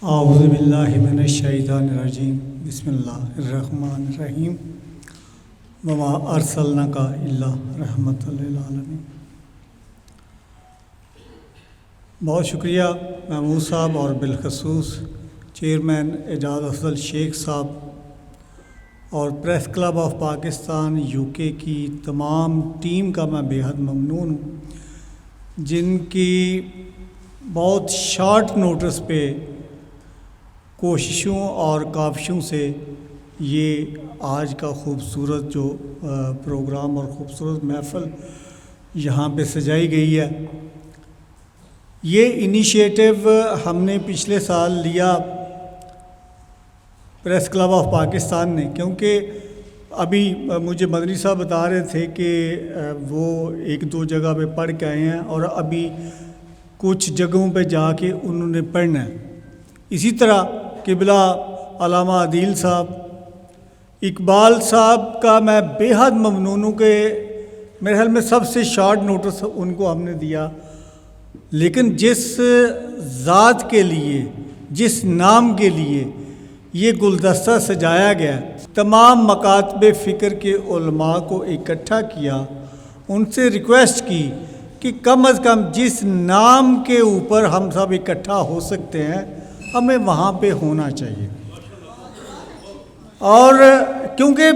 اعوذ باللہ من الشیطان الرجیم بسم اللہ الرحمن الرحیم وما ارسلناک الا رحمۃ للعالمین۔ بہت شکریہ محمود صاحب اور بالخصوص چیئرمین اعجاز افضل شیخ صاحب اور press club of Pakistan UK کی تمام ٹیم کا میں بے حد ممنون ہوں، جن کی بہت شارٹ نوٹس پہ کوششوں اور کاوشوں سے یہ آج کا خوبصورت جو پروگرام اور خوبصورت محفل یہاں پہ سجائی گئی ہے۔ یہ انیشیٹو ہم نے پچھلے سال لیا پریس کلب آف پاکستان نے، کیونکہ ابھی مجھے مدنی صاحب بتا رہے تھے کہ وہ ایک دو جگہ پہ پڑھ کے آئے ہیں اور ابھی کچھ جگہوں پہ جا کے انہوں نے پڑھنا ہے۔ اسی طرح قبلہ علامہ عدیل صاحب، اقبال صاحب کا میں بے حد ممنون ہوں کہ میرے خیال میں سب سے شارٹ نوٹس ان کو ہم نے دیا، لیکن جس ذات کے لیے، جس نام کے لیے یہ گلدستہ سجایا گیا، تمام مکاتب فکر کے علماء کو اکٹھا کیا، ان سے ریکویسٹ کی کہ کم از کم جس نام کے اوپر ہم سب اکٹھا ہو سکتے ہیں ہمیں وہاں پہ ہونا چاہیے۔ اور کیونکہ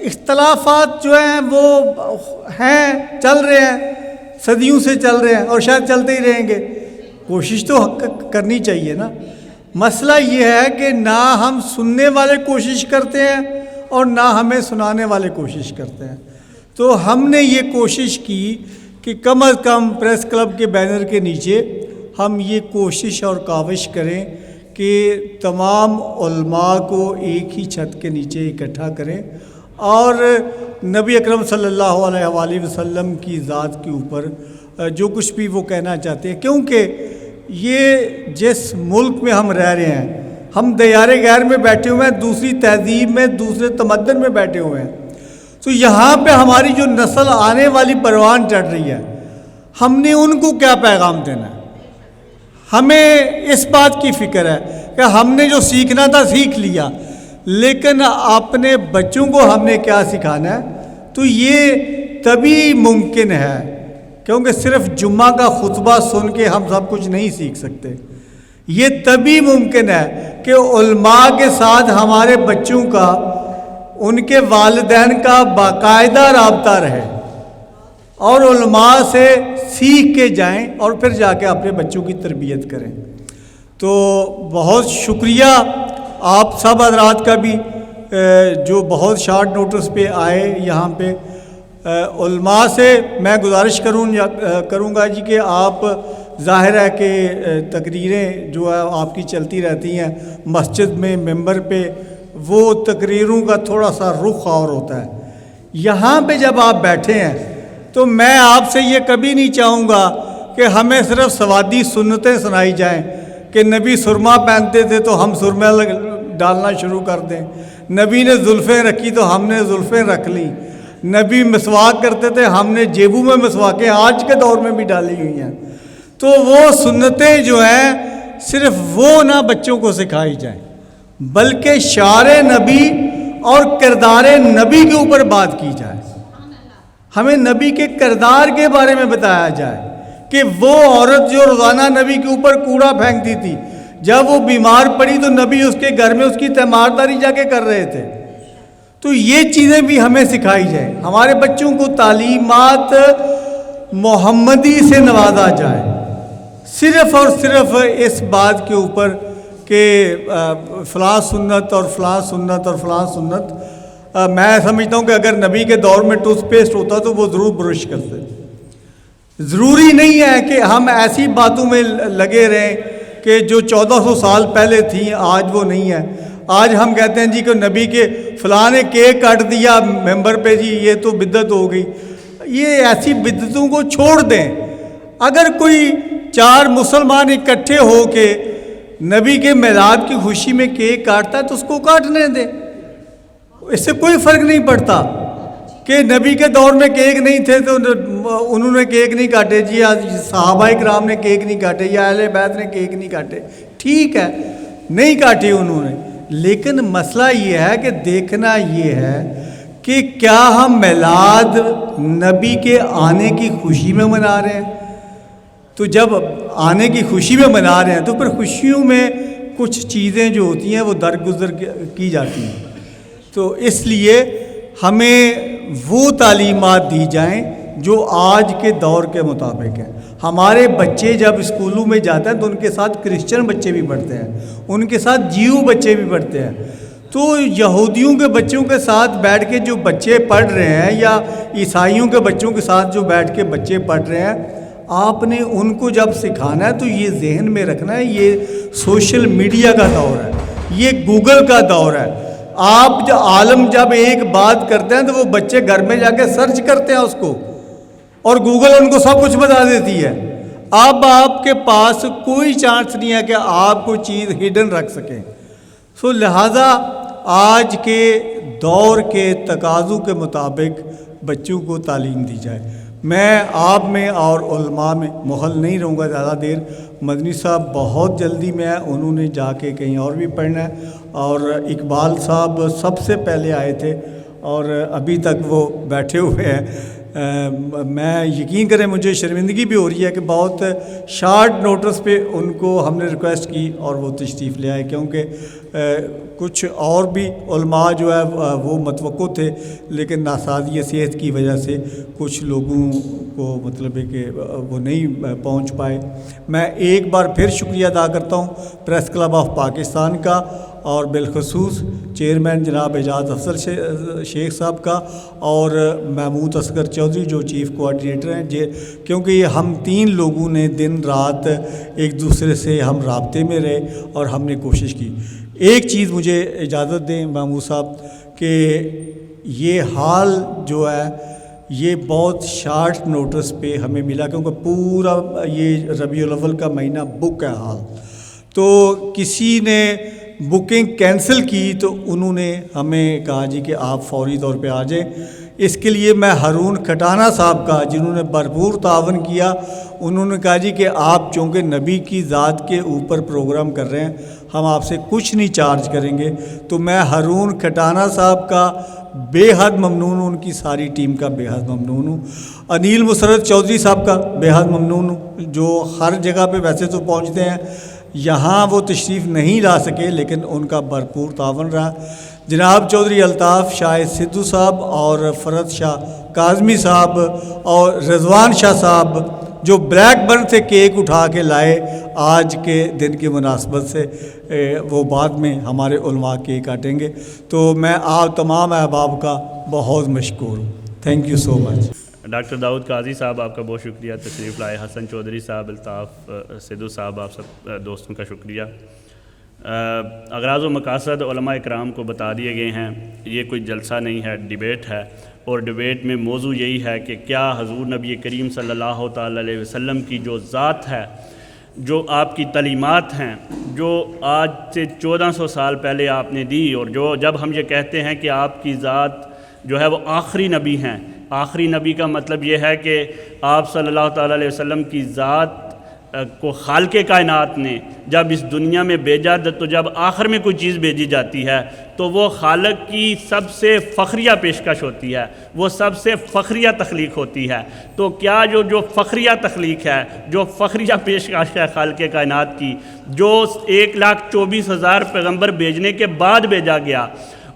اختلافات جو ہیں وہ ہیں، چل رہے ہیں، صدیوں سے چل رہے ہیں اور شاید چلتے ہی رہیں گے، کوشش تو کرنی چاہیے نا۔ مسئلہ یہ ہے کہ نہ ہم سننے والے کوشش کرتے ہیں اور نہ ہمیں سنانے والے کوشش کرتے ہیں۔ تو ہم نے یہ کوشش کی کہ کم از کم پریس کلب کے بینر کے نیچے ہم یہ کوشش اور کاوش کریں کہ تمام علماء کو ایک ہی چھت کے نیچے اکٹھا کریں اور نبی اکرم صلی اللہ علیہ وآلہ وسلم کی ذات کے اوپر جو کچھ بھی وہ کہنا چاہتے ہیں، کیونکہ یہ جس ملک میں ہم رہ رہے ہیں، ہم دیار غیر میں بیٹھے ہوئے ہیں، دوسری تہذیب میں، دوسرے تمدن میں بیٹھے ہوئے ہیں، تو یہاں پہ ہماری جو نسل آنے والی پروان چڑھ رہی ہے، ہم نے ان کو کیا پیغام دینا ہے؟ ہمیں اس بات کی فکر ہے کہ ہم نے جو سیکھنا تھا سیکھ لیا، لیکن اپنے بچوں کو ہم نے کیا سکھانا ہے؟ تو یہ تبھی ممکن ہے، کیونکہ صرف جمعہ کا خطبہ سن کے ہم سب کچھ نہیں سیکھ سکتے۔ یہ تبھی ممکن ہے کہ علماء کے ساتھ ہمارے بچوں کا، ان کے والدین کا باقاعدہ رابطہ رہے اور علماء سے سیکھ کے جائیں اور پھر جا کے اپنے بچوں کی تربیت کریں۔ تو بہت شکریہ آپ سب حضرات کا بھی جو بہت شارٹ نوٹس پہ آئے یہاں پہ۔ علماء سے میں گزارش کروں گا جی کہ آپ، ظاہر ہے کہ تقریریں جو ہے آپ کی چلتی رہتی ہیں مسجد میں، ممبر پہ، وہ تقریروں کا تھوڑا سا رخ اور ہوتا ہے۔ یہاں پہ جب آپ بیٹھے ہیں تو میں آپ سے یہ کبھی نہیں چاہوں گا کہ ہمیں صرف سوادی سنتیں سنائی جائیں کہ نبی سرما پہنتے تھے تو ہم سرما ڈالنا شروع کر دیں، نبی نے زلفیں رکھی تو ہم نے زلفیں رکھ لیں، نبی مسواک کرتے تھے ہم نے جیبوں میں مسواکیں آج کے دور میں بھی ڈالی ہوئی ہیں۔ تو وہ سنتیں جو ہیں صرف وہ نہ بچوں کو سکھائی جائیں، بلکہ شعر نبی اور کردار نبی کے اوپر بات کی جائے۔ ہمیں نبی کے کردار کے بارے میں بتایا جائے کہ وہ عورت جو روزانہ نبی کے اوپر کوڑا پھینکتی تھی، جب وہ بیمار پڑی تو نبی اس کے گھر میں اس کی تیمارداری جا کے کر رہے تھے۔ تو یہ چیزیں بھی ہمیں سکھائی جائیں، ہمارے بچوں کو تعلیمات محمدی سے نوازا جائے، صرف اور صرف اس بات کے اوپر کہ فلاں سنت اور فلاں سنت اور فلاں سنت۔ میں سمجھتا ہوں کہ اگر نبی کے دور میں ٹوتھ پیسٹ ہوتا تو وہ ضرور برش کرتے۔ ضروری نہیں ہے کہ ہم ایسی باتوں میں لگے رہیں کہ جو 1400 سال پہلے تھیں آج وہ نہیں ہے۔ آج ہم کہتے ہیں جی کہ نبی کے فلاں نے کیک کاٹ دیا ممبر پہ، جی یہ تو بدعت ہو گئی۔ یہ ایسی بدعتوں کو چھوڑ دیں۔ اگر کوئی 4 مسلمان اکٹھے ہو کے نبی کے میلاد کی خوشی میں کیک کاٹتا ہے تو اس کو کاٹنے دیں، اس سے کوئی فرق نہیں پڑتا کہ نبی کے دور میں کیک نہیں تھے تو انہوں نے کیک نہیں کاٹے، جی صحابہ کرام نے کیک نہیں کاٹے یا اہل بیت نے کیک نہیں کاٹے، ٹھیک ہے، نہیں کاٹے انہوں نے، لیکن مسئلہ یہ ہے کہ دیکھنا یہ ہے کہ کیا ہم میلاد نبی کے آنے کی خوشی میں منا رہے ہیں؟ تو جب آنے کی خوشی میں منا رہے ہیں تو پھر خوشیوں میں کچھ چیزیں جو ہوتی ہیں وہ درگزر کی جاتی ہیں. تو اس لیے ہمیں وہ تعلیمات دی جائیں جو آج کے دور کے مطابق ہیں. ہمارے بچے جب اسکولوں میں جاتے ہیں تو ان کے ساتھ کرسچن بچے بھی پڑھتے ہیں، ان کے ساتھ جیو بچے بھی پڑھتے ہیں. تو یہودیوں کے بچوں کے ساتھ بیٹھ کے جو بچے پڑھ رہے ہیں یا عیسائیوں کے بچوں کے ساتھ جو بیٹھ کے بچے پڑھ رہے ہیں، آپ نے ان کو جب سکھانا ہے تو یہ ذہن میں رکھنا ہے یہ سوشل میڈیا کا دور ہے، یہ گوگل کا دور ہے. آپ عالم جب ایک بات کرتے ہیں تو وہ بچے گھر میں جا کے سرچ کرتے ہیں اس کو، اور گوگل ان کو سب کچھ بتا دیتی ہے. اب آپ کے پاس کوئی چانس نہیں ہے کہ آپ کوئی چیز ہڈن رکھ سکیں. سو لہٰذا آج کے دور کے تقاضوں کے مطابق بچوں کو تعلیم دی جائے. میں آپ میں اور علماء میں محل نہیں رہوں گا زیادہ دیر. مدنی صاحب بہت جلدی میں انہوں نے جا کے کہیں اور بھی پڑھنا ہے، اور اقبال صاحب سب سے پہلے آئے تھے اور ابھی تک وہ بیٹھے ہوئے ہیں. میں یقین کریں مجھے شرمندگی بھی ہو رہی ہے کہ بہت شارٹ نوٹس پہ ان کو ہم نے ریکویسٹ کی اور وہ تشریف لے آئے، کیونکہ کچھ اور بھی علماء جو ہے وہ متوقع تھے، لیکن ناسازی صحت کی وجہ سے کچھ لوگوں کو مطلب ہے کہ وہ نہیں پہنچ پائے. میں ایک بار پھر شکریہ ادا کرتا ہوں پریس کلب آف پاکستان کا، اور بالخصوص چیئرمین جناب اعجاز افضل شیخ صاحب کا، اور محمود اصغر چودھری جو چیف کوآرڈینیٹر ہیں. کیونکہ یہ ہم تین لوگوں نے دن رات ایک دوسرے سے ہم رابطے میں رہے اور ہم نے کوشش کی. ایک چیز مجھے اجازت دیں محمود صاحب کہ یہ حال جو ہے یہ بہت شارٹ نوٹس پہ ہمیں ملا، کیونکہ پورا یہ ربیع الاول کا مہینہ بک ہے حال. تو کسی نے بکنگ کینسل کی تو انہوں نے ہمیں کہا جی کہ آپ فوری طور پہ آ جائیں. اس کے لیے میں ہارون کھٹانہ صاحب کا، جنہوں نے بھرپور تعاون کیا، انہوں نے کہا جی کہ آپ چونکہ نبی کی ذات کے اوپر پروگرام کر رہے ہیں ہم آپ سے کچھ نہیں چارج کریں گے. تو میں ہارون کھٹانہ صاحب کا بے حد ممنون ہوں، ان کی ساری ٹیم کا بے حد ممنون ہوں. انیل مسرت چودھری صاحب کا بے حد ممنون ہوں، جو ہر جگہ پہ ویسے تو پہنچتے ہیں، یہاں وہ تشریف نہیں لا سکے لیکن ان کا بھرپور تعاون رہا. جناب چودھری الطاف شاہ سدھو صاحب اور فرد شاہ کاظمی صاحب اور رضوان شاہ صاحب جو بلیک برن سے کیک اٹھا کے لائے آج کے دن کی مناسبت سے، وہ بعد میں ہمارے علماء کیک کاٹیں گے. تو میں آپ تمام احباب کا بہت مشکور ہوں. Thank you so much. Doctor Dawood Qazi صاحب آپ کا بہت شکریہ تشریف لائے. حسن چودھری صاحب، الطاف سدھو صاحب، آپ سب دوستوں کا شکریہ. اغراض و مقاصد علماء اکرام کو بتا دیے گئے ہیں. یہ کوئی جلسہ نہیں ہے، ڈیبیٹ ہے، اور ڈیبیٹ میں موضوع یہی ہے کہ کیا حضور نبی کریم صلی اللہ تعالی علیہ وسلم کی جو ذات ہے، جو آپ کی تعلیمات ہیں، جو آج سے 1400 سال پہلے آپ نے دی، اور جو جب ہم یہ کہتے ہیں کہ آپ کی ذات جو ہے وہ آخری نبی ہیں، آخری نبی کا مطلب یہ ہے کہ آپ صلی اللہ تعالی علیہ وسلم کی ذات کو خالق کائنات نے جب اس دنیا میں بھیجا، تو جب آخر میں کوئی چیز بھیجی جاتی ہے تو وہ خالق کی سب سے فخریہ پیشکش ہوتی ہے، وہ سب سے فخریہ تخلیق ہوتی ہے. تو کیا جو فخریہ تخلیق ہے، جو فخریہ پیشکش ہے خالق کائنات کی، جو 1,24,000 پیغمبر بھیجنے کے بعد بھیجا گیا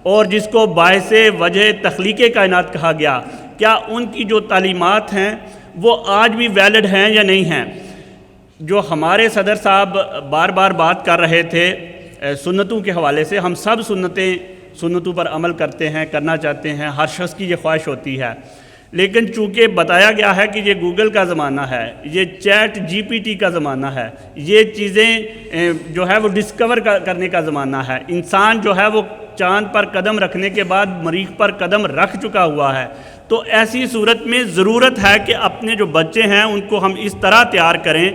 اور جس کو باعث وجہ تخلیق کائنات کہا گیا، کیا ان کی جو تعلیمات ہیں وہ آج بھی ویلڈ ہیں یا نہیں ہیں؟ جو ہمارے صدر صاحب بار بار بات کر رہے تھے سنتوں کے حوالے سے، ہم سب سنتوں پر عمل کرتے ہیں، کرنا چاہتے ہیں، ہر شخص کی یہ خواہش ہوتی ہے. لیکن چونکہ بتایا گیا ہے کہ یہ گوگل کا زمانہ ہے، یہ چیٹ جی پی ٹی کا زمانہ ہے، یہ چیزیں جو ہے وہ ڈسکور کرنے کا زمانہ ہے. انسان جو ہے وہ چاند پر قدم رکھنے کے بعد مریخ پر قدم رکھ چکا ہوا ہے. تو ایسی صورت میں ضرورت ہے کہ اپنے جو بچے ہیں ان کو ہم اس طرح تیار کریں،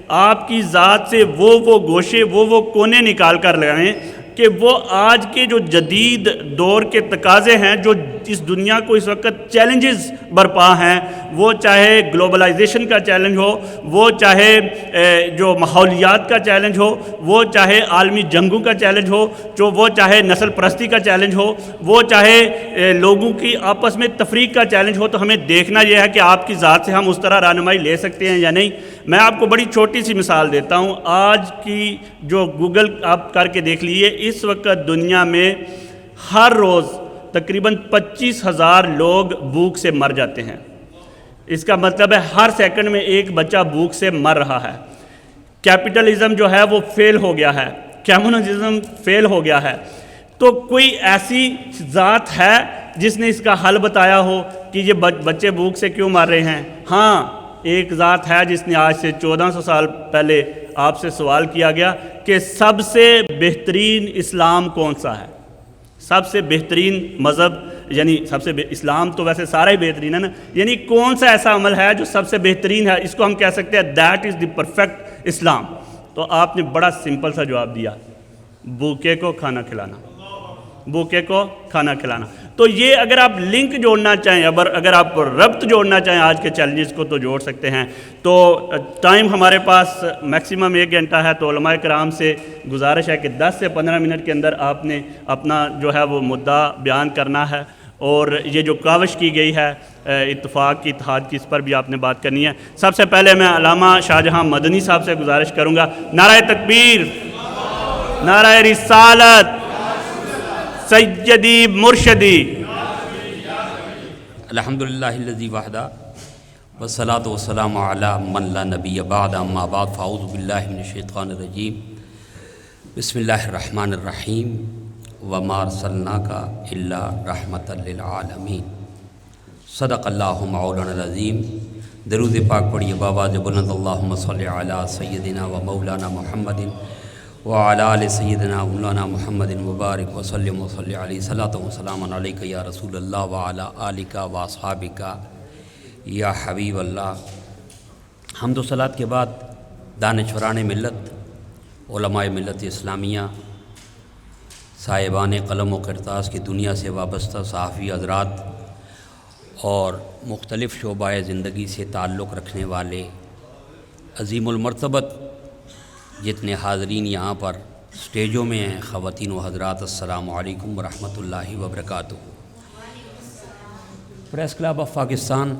آپ کی ذات سے وہ گوشے، وہ کونے نکال کر لگائیں کہ وہ آج کے جو جدید دور کے تقاضے ہیں، جو اس دنیا کو اس وقت چیلنجز برپا ہیں، وہ چاہے گلوبلائزیشن کا چیلنج ہو، وہ چاہے جو ماحولیات کا چیلنج ہو، وہ چاہے عالمی جنگوں کا چیلنج ہو، وہ چاہے نسل پرستی کا چیلنج ہو، وہ چاہے لوگوں کی آپس میں تفریق کا چیلنج ہو، تو ہمیں دیکھنا یہ ہے کہ آپ کی ذات سے ہم اس طرح رہنمائی لے سکتے ہیں یا نہیں۔ میں آپ کو بڑی چھوٹی سی مثال دیتا ہوں، آج کی جو گوگل آپ کر کے دیکھ لیجیے، اس وقت دنیا میں ہر روز تقریباً 25,000 لوگ بھوک سے مر جاتے ہیں۔ اس کا مطلب ہے ہر سیکنڈ میں ایک بچہ بھوک سے مر رہا ہے۔ کیپٹلزم جو ہے وہ فیل ہو گیا ہے، کمیونزم فیل ہو گیا ہے۔ تو کوئی ایسی ذات ہے جس نے اس کا حل بتایا ہو کہ یہ بچے بھوک سے کیوں مر رہے ہیں؟ ہاں، ایک ذات ہے جس نے آج سے 1400 سال پہلے آپ سے سوال کیا گیا کہ سب سے بہترین اسلام کون سا ہے؟ سب سے بہترین مذہب، یعنی اسلام تو ویسے سارا ہی بہترین ہے نا، یعنی کون سا ایسا عمل ہے جو سب سے بہترین ہے؟ اس کو ہم کہہ سکتے ہیں دیٹ از دی پرفیکٹ اسلام۔ تو آپ نے بڑا سمپل سا جواب دیا، بھوکے کو کھانا کھلانا، بھوکے کو کھانا کھلانا۔ تو یہ اگر آپ لنک جوڑنا چاہیں، اگر آپ ربط جوڑنا چاہیں آج کے چیلنجز کو، تو جوڑ سکتے ہیں۔ تو ٹائم ہمارے پاس میکسیمم 1 گھنٹہ ہے، تو علماء کرام سے گزارش ہے کہ 10 سے 15 منٹ کے اندر آپ نے اپنا جو ہے وہ مدعا بیان کرنا ہے، اور یہ جو کاوش کی گئی ہے اتفاق کی، اتحاد کی، اس پر بھی آپ نے بات کرنی ہے۔ سب سے پہلے میں علامہ شاہجہاں مدنی صاحب سے گزارش کروں گا، نعرہ تکبیر، نعرہ رسالت، سیدی مرشدی۔ الحمدللہ الذی وحدہ والصلاة والسلام علی من لا نبی بعد، اما بعد فاعوذ باللہ من الشیطان الرجیم، بسم اللہ الرحمن الرحیم، وما ارسلناک الا رحمۃ للعالمین۔ صدق اللہ مولانا العظیم۔ درود پاک پڑھیے بآواز بلند، اللہم صلی علی سیدنا و مولانا محمد وعلی آل سیدنا مولانا محمد مبارک وسلم وصلی علیہ صلاۃ وسلام علیک یا رسول اللہ وعلی آلک و اصحابک یا حبیب اللہ۔ حمد و صلاۃ کے بعد دانشوران ملت، علماء ملت اسلامیہ، صاحبان قلم و کرتاس کی دنیا سے وابستہ صحافی حضرات اور مختلف شعبہ زندگی سے تعلق رکھنے والے عظیم المرتبت جتنے حاضرین یہاں پر سٹیجوں میں ہیں، خواتین و حضرات، السلام علیکم ورحمۃ اللہ وبرکاتہ۔ پریس کلب آف پاکستان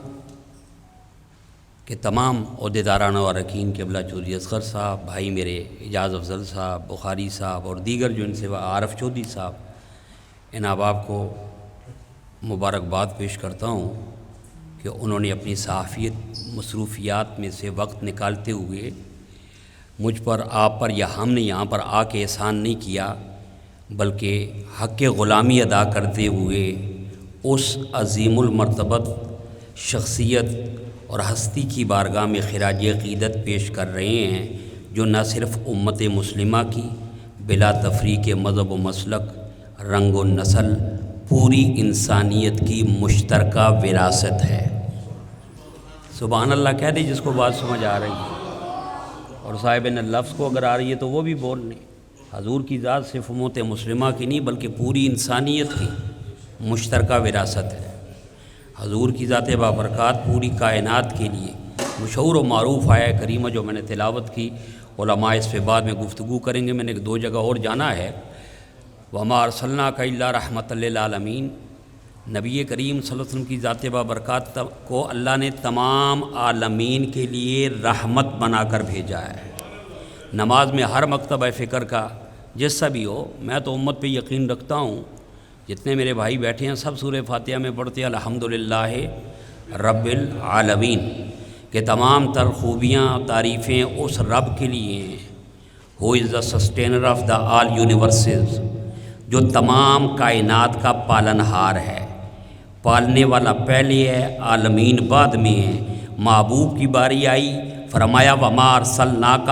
کے تمام عہدیداران و اراکین، قبلہ چودھری اصغر صاحب، بھائی میرے اعجاز افضل صاحب، بخاری صاحب اور دیگر جو ان سے عارف چودھری صاحب، ان احباب کو مبارکباد پیش کرتا ہوں کہ انہوں نے اپنی صحافیت مصروفیات میں سے وقت نکالتے ہوئے مجھ پر، آپ پر یا ہم نے یہاں پر آ کے احسان نہیں کیا، بلکہ حق غلامی ادا کرتے ہوئے اس عظیم المرتبت شخصیت اور ہستی کی بارگاہ میں خراج عقیدت پیش کر رہے ہیں، جو نہ صرف امت مسلمہ کی بلا تفریق مذہب و مسلک، رنگ و نسل، پوری انسانیت کی مشترکہ وراثت ہے۔ سبحان اللہ کہہ دے جس کو بات سمجھ آ رہی ہے، اور صاحب نے لفظ کو اگر آ رہی ہے تو وہ بھی بول لیں۔ حضور کی ذات صرف امت مسلمہ کی نہیں بلکہ پوری انسانیت کی مشترکہ وراثت ہے۔ حضور کی ذات بابرکات پوری کائنات کے لیے مشہور و معروف آیہ کریمہ جو میں نے تلاوت کی، علماء اس پہ بعد میں گفتگو کریں گے، میں نے 2 جگہ اور جانا ہے۔ وما ارسلناک الا رحمۃ للعالمین، نبی کریم صلی اللہ علیہ وسلم کی ذات بابرکات کو اللہ نے تمام عالمین کے لیے رحمت بنا کر بھیجا ہے۔ نماز میں ہر مکتبہ فکر کا جس سا بھی ہو، میں تو امت پہ یقین رکھتا ہوں، جتنے میرے بھائی بیٹھے ہیں سب سورہ فاتحہ میں پڑھتے ہیں الحمدللہ رب العالمین، کہ تمام تر خوبیاں تعریفیں اس رب کے لیے ہیں، who is the sustainer of the all universes, جو تمام کائنات کا پالنہار ہے۔ پالنے والا پہلے ہے، عالمین بعد میں ہے۔ محبوب کی باری آئی، فرمایا وما ارسلناک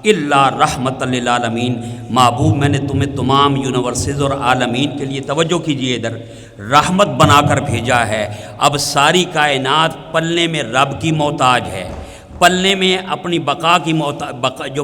الا رحمۃ للعالمین، محبوب میں نے تمہیں تمام یونیورسز اور عالمین کے لیے، توجہ کیجئے ادھر، رحمت بنا کر بھیجا ہے۔ اب ساری کائنات پلنے میں رب کی محتاج ہے، پلنے میں اپنی بقا کی جو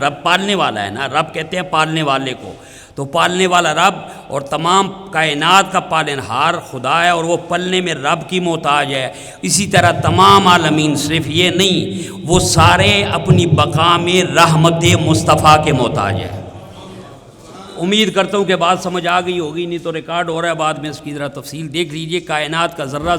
رب پالنے والا ہے نا، رب کہتے ہیں پالنے والے کو، تو پالنے والا رب اور تمام کائنات کا پالنہار خدا ہے، اور وہ پلنے میں رب کی محتاج ہے۔ اسی طرح تمام عالمین، صرف یہ نہیں، وہ سارے اپنی بقا میں رحمت مصطفیٰ کے محتاج ہے۔ امید کرتا ہوں کہ بات سمجھ آ گئی ہوگی، نہیں تو ریکارڈ ہو رہا ہے، بعد میں اس کی ذرا تفصیل دیکھ لیجئے۔ کائنات کا ذرہ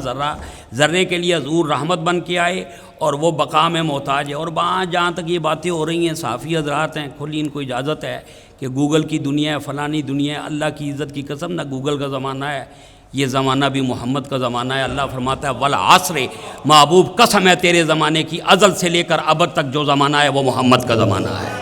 ذرے کے لیے حضور رحمت بن کے آئے، اور وہ بقا میں محتاج ہے۔ اور جہاں تک یہ باتیں ہو رہی ہیں، صحافی حضرات ہیں، کھلی ان کو اجازت ہے کہ گوگل کی دنیا ہے، فلانی دنیا ہے، اللہ کی عزت کی قسم نہ گوگل کا زمانہ ہے، یہ زمانہ بھی محمد کا زمانہ ہے۔ اللہ فرماتا ہے والعصر، محبوب قسم ہے تیرے زمانے کی، ازل سے لے کر ابد تک جو زمانہ ہے وہ محمد کا زمانہ ہے۔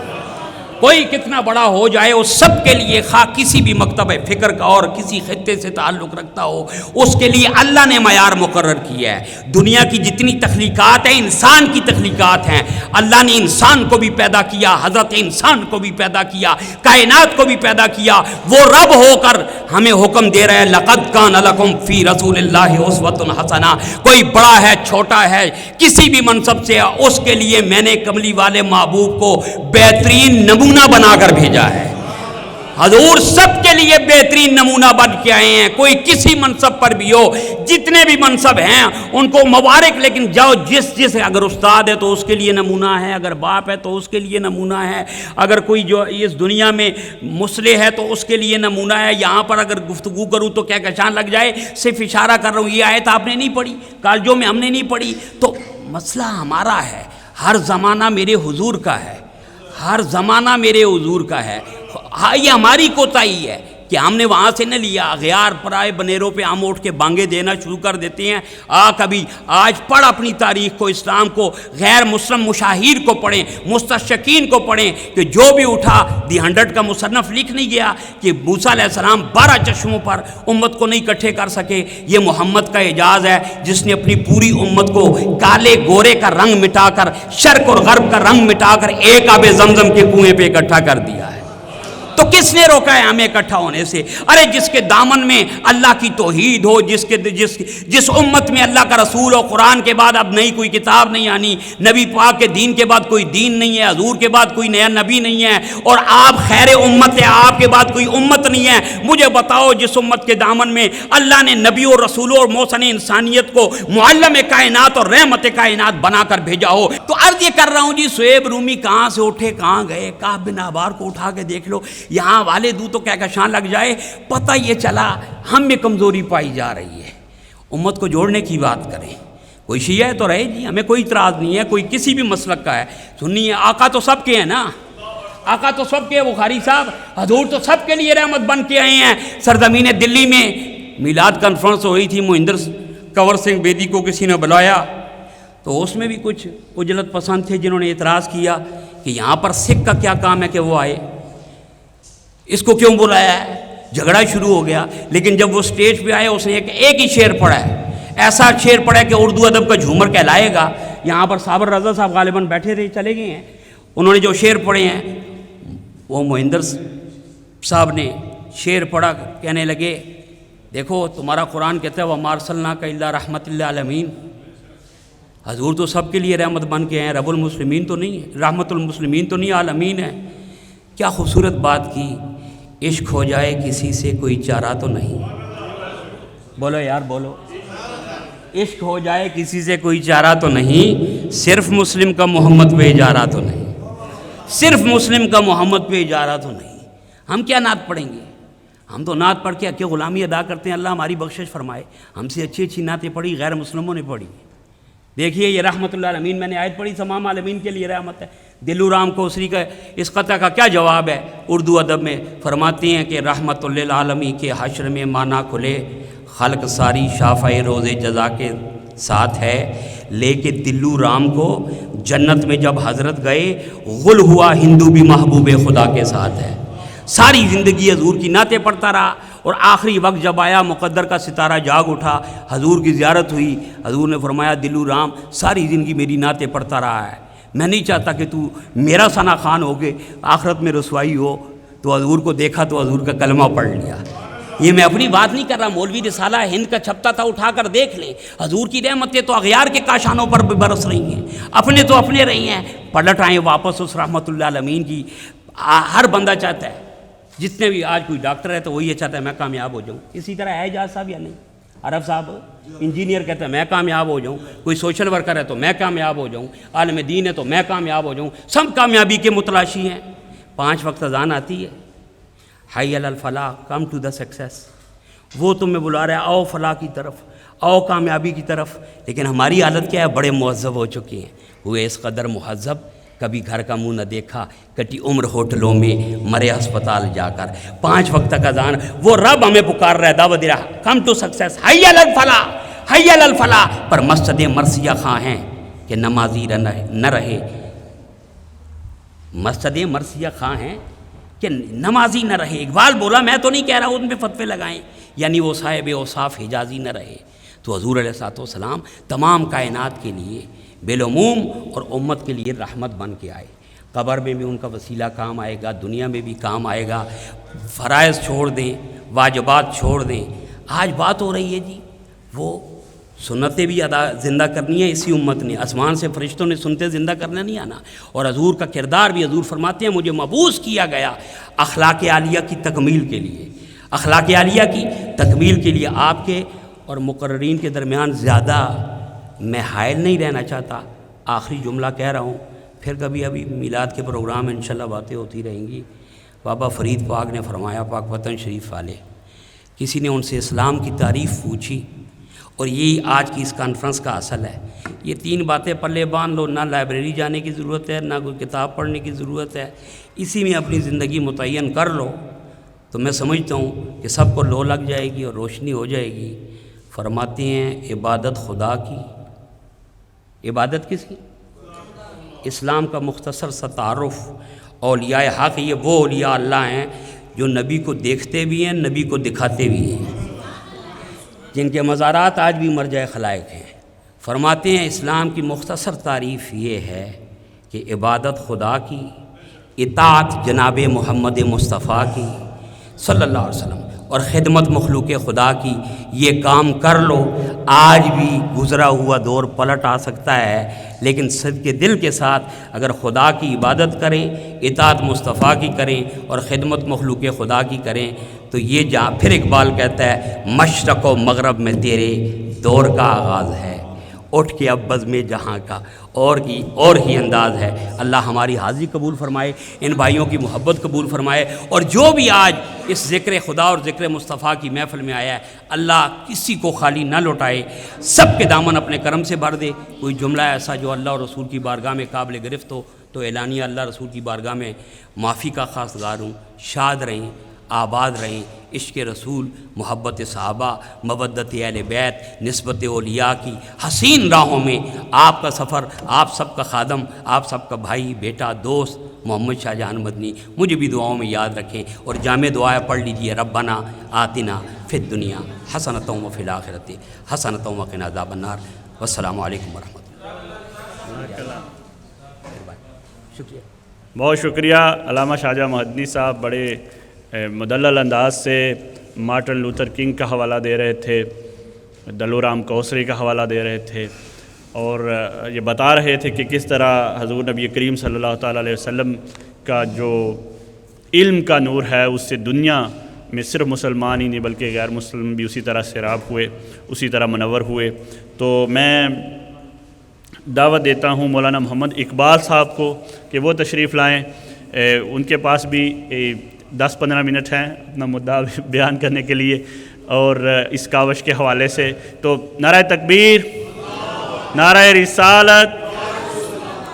کوئی کتنا بڑا ہو جائے، اس سب کے لیے، خواہ کسی بھی مکتب فکر کا اور کسی خطے سے تعلق رکھتا ہو، اس کے لیے اللہ نے معیار مقرر کیا ہے۔ دنیا کی جتنی تخلیقات ہیں، انسان کی تخلیقات ہیں، اللہ نے انسان کو بھی پیدا کیا، حضرت انسان کو بھی پیدا کیا، کائنات کو بھی پیدا کیا۔ وہ رب ہو کر ہمیں حکم دے رہے ہیں لقد کان لکم فی رسول اللہ اسوۃ حسنہ۔ کوئی بڑا ہے، چھوٹا ہے، کسی بھی منصب سے ہے، اس کے لیے میں نے کملی والے محبوب کو بہترین نمونہ بنا کر بھیجا ہے۔ حضور سب کے لیے بہترین نمونہ بن کے آئے ہیں، کوئی کسی منصب پر بھی ہو، جتنے بھی منصب ہیں ان کو مبارک، لیکن جاؤ جس اگر استاد ہے تو اس کے لیے نمونہ ہے، اگر باپ ہے تو اس کے لیے نمونہ ہے، اگر کوئی جو اس دنیا میں مصلح ہے تو اس کے لیے نمونہ ہے۔ یہاں پر اگر گفتگو کروں تو کیا کہچان لگ جائے، صرف اشارہ کر رہا ہوں، یہ آیت آپ نے نہیں پڑھی، کالجوں میں ہم نے نہیں پڑھی، تو مسئلہ ہمارا ہے۔ ہر زمانہ میرے حضور کا ہے، ہر زمانہ میرے حضور کا ہے۔ ہاں، یہ ہماری کوتاہی ہے کہ ہم نے وہاں سے نہ لیا، اغیار پرائے بنیروں پہ ہم اٹھ کے بانگے دینا شروع کر دیتے ہیں۔ کبھی آج پڑھ اپنی تاریخ کو، اسلام کو، غیر مسلم مشاہیر کو پڑھیں، مستشرقین کو پڑھیں، کہ جو بھی اٹھا دی 100 کا مصنف لکھ نہیں گیا کہ موسیٰ علیہ السلام 12 چشموں پر امت کو نہیں اکٹھے کر سکے۔ یہ محمد کا اعجاز ہے، جس نے اپنی پوری امت کو کالے گورے کا رنگ مٹا کر، شرق اور غرب کا رنگ مٹا کر ایک آب زمزم کے کنویں پہ اکٹھا کر دیا ہے۔ تو کس نے روکا ہے ہمیں اکٹھا ہونے سے؟ ارے جس کے دامن میں اللہ کی توحید ہو، جس امت میں اللہ کا رسول ہو، قرآن کے بعد اب نئی کوئی کتاب نہیں آنی، نبی پاک کے دین کے بعد کوئی دین نہیں ہے، حضور کے بعد کوئی نیا نبی نہیں ہے، اور آپ خیر امت ہے، آپ کے بعد کوئی امت نہیں ہے۔ مجھے بتاؤ جس امت کے دامن میں اللہ نے نبی اور رسولوں اور محسن انسانیت کو معلم کائنات اور رحمت کائنات بنا کر بھیجا ہو۔ تو عرض یہ کر رہا ہوں جی، شعیب رومی کہاں سے اٹھے کہاں گئے؟ کعب بن احبار کو اٹھا کے دیکھ لو، یہاں والے دو تو کیا کشان لگ جائے۔ پتہ یہ چلا ہم میں کمزوری پائی جا رہی ہے۔ امت کو جوڑنے کی بات کریں، کوئی شیعہ ہے تو رہے جی، ہمیں کوئی اعتراض نہیں ہے، کوئی کسی بھی مسلک کا ہے، سنی ہے، آقا تو سب کے ہیں نا، آقا تو سب کے، بخاری صاحب حضور تو سب کے لیے رحمت بن کے آئے ہیں۔ سرزمین دلی میں میلاد کانفرنس ہو رہی تھی، مہندر کنور سنگھ بیدی کو کسی نے بلایا، تو اس میں بھی کچھ اجلت پسند تھے جنہوں نے اعتراض کیا کہ یہاں پر سکھ کا کیا کام ہے کہ وہ آئے، اس کو کیوں بلایا ہے؟ جھگڑا شروع ہو گیا۔ لیکن جب وہ سٹیج پہ آئے، اس نے ایک ہی شعر پڑھا ہے، ایسا شعر پڑھا ہے کہ اردو ادب کا جھومر کہلائے گا۔ یہاں پر صابر رضا صاحب غالباً بیٹھے رہے، چلے گئے ہیں، انہوں نے جو شعر پڑھے ہیں، وہ مہندر صاحب نے شعر پڑھا، کہنے لگے دیکھو تمہارا قرآن کہتا ہے وَمَا أَرْسَلْنَاكَ إِلَّا رَحْمَةً لِّلْعَالَمِينَ، حضور تو سب کے لیے رحمت بن کے ہیں، رب المسلمین تو نہیں ہے، رحمت المسلمین تو نہیں، عالمین ہے۔ کیا خوبصورت بات کی، عشق ہو جائے کسی سے کوئی چارہ تو نہیں، بولو یار بولو، عشق ہو جائے کسی سے کوئی چارہ تو نہیں، صرف مسلم کا محمد پہ اجارہ تو نہیں، صرف مسلم کا محمد پہ اجارہ تو نہیں۔ ہم کیا نعت پڑھیں گے؟ ہم تو نعت پڑھ کے غلامی ادا کرتے ہیں، اللہ ہماری بخشش فرمائے۔ ہم سے اچھی اچھی نعتیں پڑھی غیر مسلموں نے پڑھی۔ دیکھیے یہ رحمت اللہ عالمین، میں نے آیت پڑھی، تمام عالمین کے لیے رحمت ہے۔ دلو رام کوسری کا اس قطعہ کا کیا جواب ہے؟ اردو ادب میں فرماتے ہیں کہ رحمت للعالمین کے حشر میں مانا کھلے، خلق ساری شافع روز جزا کے ساتھ ہے، لے کے دلو رام کو جنت میں جب حضرت گئے، غل ہوا ہندو بھی محبوب خدا کے ساتھ ہے۔ ساری زندگی حضور کی نعتیں پڑھتا رہا، اور آخری وقت جب آیا مقدر کا ستارہ جاگ اٹھا، حضور کی زیارت ہوئی، حضور نے فرمایا دلو رام ساری زندگی میری نعتیں پڑھتا رہا ہے، میں نہیں چاہتا کہ تو میرا ثنا خوان ہو کے آخرت میں رسوائی ہو۔ تو حضور کو دیکھا تو حضور کا کلمہ پڑھ لیا۔ یہ میں اپنی بات نہیں کر رہا، مولوی رسالہ ہند کا چھپتا تھا، اٹھا کر دیکھ لیں، حضور کی رحمتیں تو اغیار کے کاشانوں پر بھی برس رہی ہیں، اپنے تو اپنے رہی ہیں، پلٹ آئیں واپس اس رحمت اللہ عالمین کی۔ ہر بندہ چاہتا ہے، جتنے بھی آج کوئی ڈاکٹر ہے تو وہی یہ چاہتا ہے میں کامیاب ہو جاؤں، اسی طرح ہے اعجاز صاحب یا نہیں؟ عرب صاحب انجینئر کہتا ہے میں کامیاب ہو جاؤں، کوئی سوشل ورکر ہے تو میں کامیاب ہو جاؤں، عالم دین ہے تو میں کامیاب ہو جاؤں، سب کامیابی کے متلاشی ہیں۔ 5 وقت اذان آتی ہے، حی علی الفلاح، کم ٹو دا سکسیس، وہ تمہیں بلا رہا ہے آؤ فلاح کی طرف، آؤ کامیابی کی طرف، لیکن ہماری حالت کیا ہے؟ بڑے مہذب ہو چکے ہیں، ہوئے اس قدر مہذب کبھی گھر کا منہ نہ دیکھا، کٹی عمر ہوٹلوں میں، مرے ہسپتال جا کر۔ 5 وقت تک اذان، وہ رب ہمیں پکار رہا ہے، دعوت دے رہا ہے، کم ٹو سکسیس، حی علی الفلاح، حی علی الفلاح، پر مسجد مرثیہ خواہ ہیں کہ نمازی نہ رہے، مسجد مرثیہ خواہ ہیں کہ نمازی نہ رہے۔ اقبال بولا میں تو نہیں کہہ رہا ان پہ فتوے لگائیں، یعنی وہ صاحب اوصاف حجازی نہ رہے۔ تو حضور علیہ الصلوۃ والسلام تمام کائنات کے لیے بالعموم اور امت کے لیے رحمت بن کے آئے، قبر میں بھی ان کا وسیلہ کام آئے گا، دنیا میں بھی کام آئے گا۔ فرائض چھوڑ دیں، واجبات چھوڑ دیں، آج بات ہو رہی ہے جی وہ سنتیں بھی زندہ کرنی ہے اسی امت نے، آسمان سے فرشتوں نے سنتے زندہ کرنا نہیں آنا، اور حضور کا کردار بھی، حضور فرماتے ہیں مجھے مبعوث کیا گیا اخلاق عالیہ کی تکمیل کے لیے، اخلاق عالیہ کی تکمیل کے لیے۔ آپ کے اور مقررین کے درمیان زیادہ میں حائل نہیں رہنا چاہتا، آخری جملہ کہہ رہا ہوں، پھر کبھی ابھی میلاد کے پروگرام میں انشاءاللہ باتیں ہوتی رہیں گی۔ بابا فرید پاک نے فرمایا، پاک وطن شریف والے، کسی نے ان سے اسلام کی تعریف پوچھی، اور یہی آج کی اس کانفرنس کا اصل ہے، یہ 3 باتیں پلے باندھ لو، نہ لائبریری جانے کی ضرورت ہے، نہ کوئی کتاب پڑھنے کی ضرورت ہے، اسی میں اپنی زندگی متعین کر لو، تو میں سمجھتا ہوں کہ سب کو لو لگ جائے گی اور روشنی ہو جائے گی۔ فرماتے ہیں عبادت خدا کی، عبادت کس کی؟ اسلام کا مختصر سا تعارف، اولیاء حق یہ وہ اولیاء اللہ ہیں جو نبی کو دیکھتے بھی ہیں، نبی کو دکھاتے بھی ہیں، جن کے مزارات آج بھی مرجع خلائق ہیں۔ فرماتے ہیں اسلام کی مختصر تعریف یہ ہے کہ عبادت خدا کی، اطاعت جناب محمد مصطفیٰ کی صلی اللہ علیہ وسلم، اور خدمت مخلوق خدا کی، یہ کام کر لو۔ آج بھی گزرا ہوا دور پلٹ آ سکتا ہے، لیکن صدق دل کے ساتھ اگر خدا کی عبادت کریں، اطاعت مصطفیٰ کی کریں اور خدمت مخلوق خدا کی کریں، تو یہ جا پھر اقبال کہتا ہے مشرق و مغرب میں تیرے دور کا آغاز ہے، اٹھ کے اب بزم جہاں کا اور ہی انداز ہے۔ اللہ ہماری حاضری قبول فرمائے، ان بھائیوں کی محبت قبول فرمائے، اور جو بھی آج اس ذکر خدا اور ذکر مصطفیٰ کی محفل میں آیا ہے، اللہ کسی کو خالی نہ لوٹائے، سب کے دامن اپنے کرم سے بھر دے۔ کوئی جملہ ایسا جو اللہ اور رسول کی بارگاہ میں قابل گرفت ہو تو اعلانیہ اللہ رسول کی بارگاہ میں معافی کا خواستگار ہوں۔ شاد رہیں، آباد رہیں، عشق رسول، محبت صحابہ، مودت اہل بیت، نسبت اولیاء کی حسین راہوں میں آپ کا سفر، آپ سب کا خادم، آپ سب کا بھائی، بیٹا، دوست محمد شاہ جہان مدنی مجھے بھی دعاؤں میں یاد رکھیں، اور جامع دعائیں پڑھ لیجئے، ربنا آتنا فی الدنیا حسنۃ وفی الآخرۃ حسنۃ وقنا عذاب النار۔ والسلام علیکم ورحمۃ اللہ۔ شکریہ، بہت شکریہ علامہ شاہ جہاں مدنی صاحب، بڑے مدلل انداز سے مارٹن لوتھر کنگ کا حوالہ دے رہے تھے، دلو رام کوسری کا حوالہ دے رہے تھے، اور یہ بتا رہے تھے کہ کس طرح حضور نبی کریم صلی اللہ تعالیٰ علیہ وسلم کا جو علم کا نور ہے اس سے دنیا میں صرف مسلمان ہی نہیں بلکہ غیر مسلم بھی اسی طرح سیراب ہوئے، اسی طرح منور ہوئے۔ تو میں دعوت دیتا ہوں مولانا محمد اقبال صاحب کو کہ وہ تشریف لائیں، ان کے پاس بھی 10-15 منٹ ہیں اپنا مدعا بیان کرنے کے لیے، اور اس کاوش کے حوالے سے تو نعرہ تکبیر، نعرہ رسالت،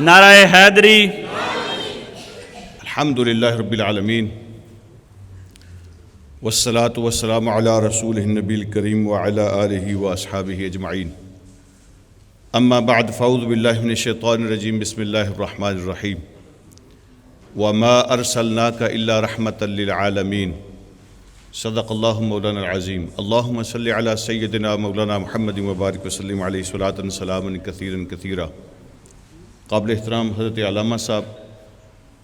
نعرہ حیدری۔ الحمدللہ رب العالمین، والصلاة والسلام علی رسولہ النبی الکریم وعلی آلہ واصحابہ اجمعین، اما بعد فاعوذ باللہ من الشیطان الرجیم، بسم اللہ الرحمن الرحیم، وما ارسلناک الا رحمۃ للعالمین، صدق اللہ مولانا العظیم۔ اللہم صلی علی سیدنا مولانا محمد وبارک وسلم علیہ صلاۃ سلاما کثیرا کثیرا۔ قابل احترام حضرت علامہ صاحب،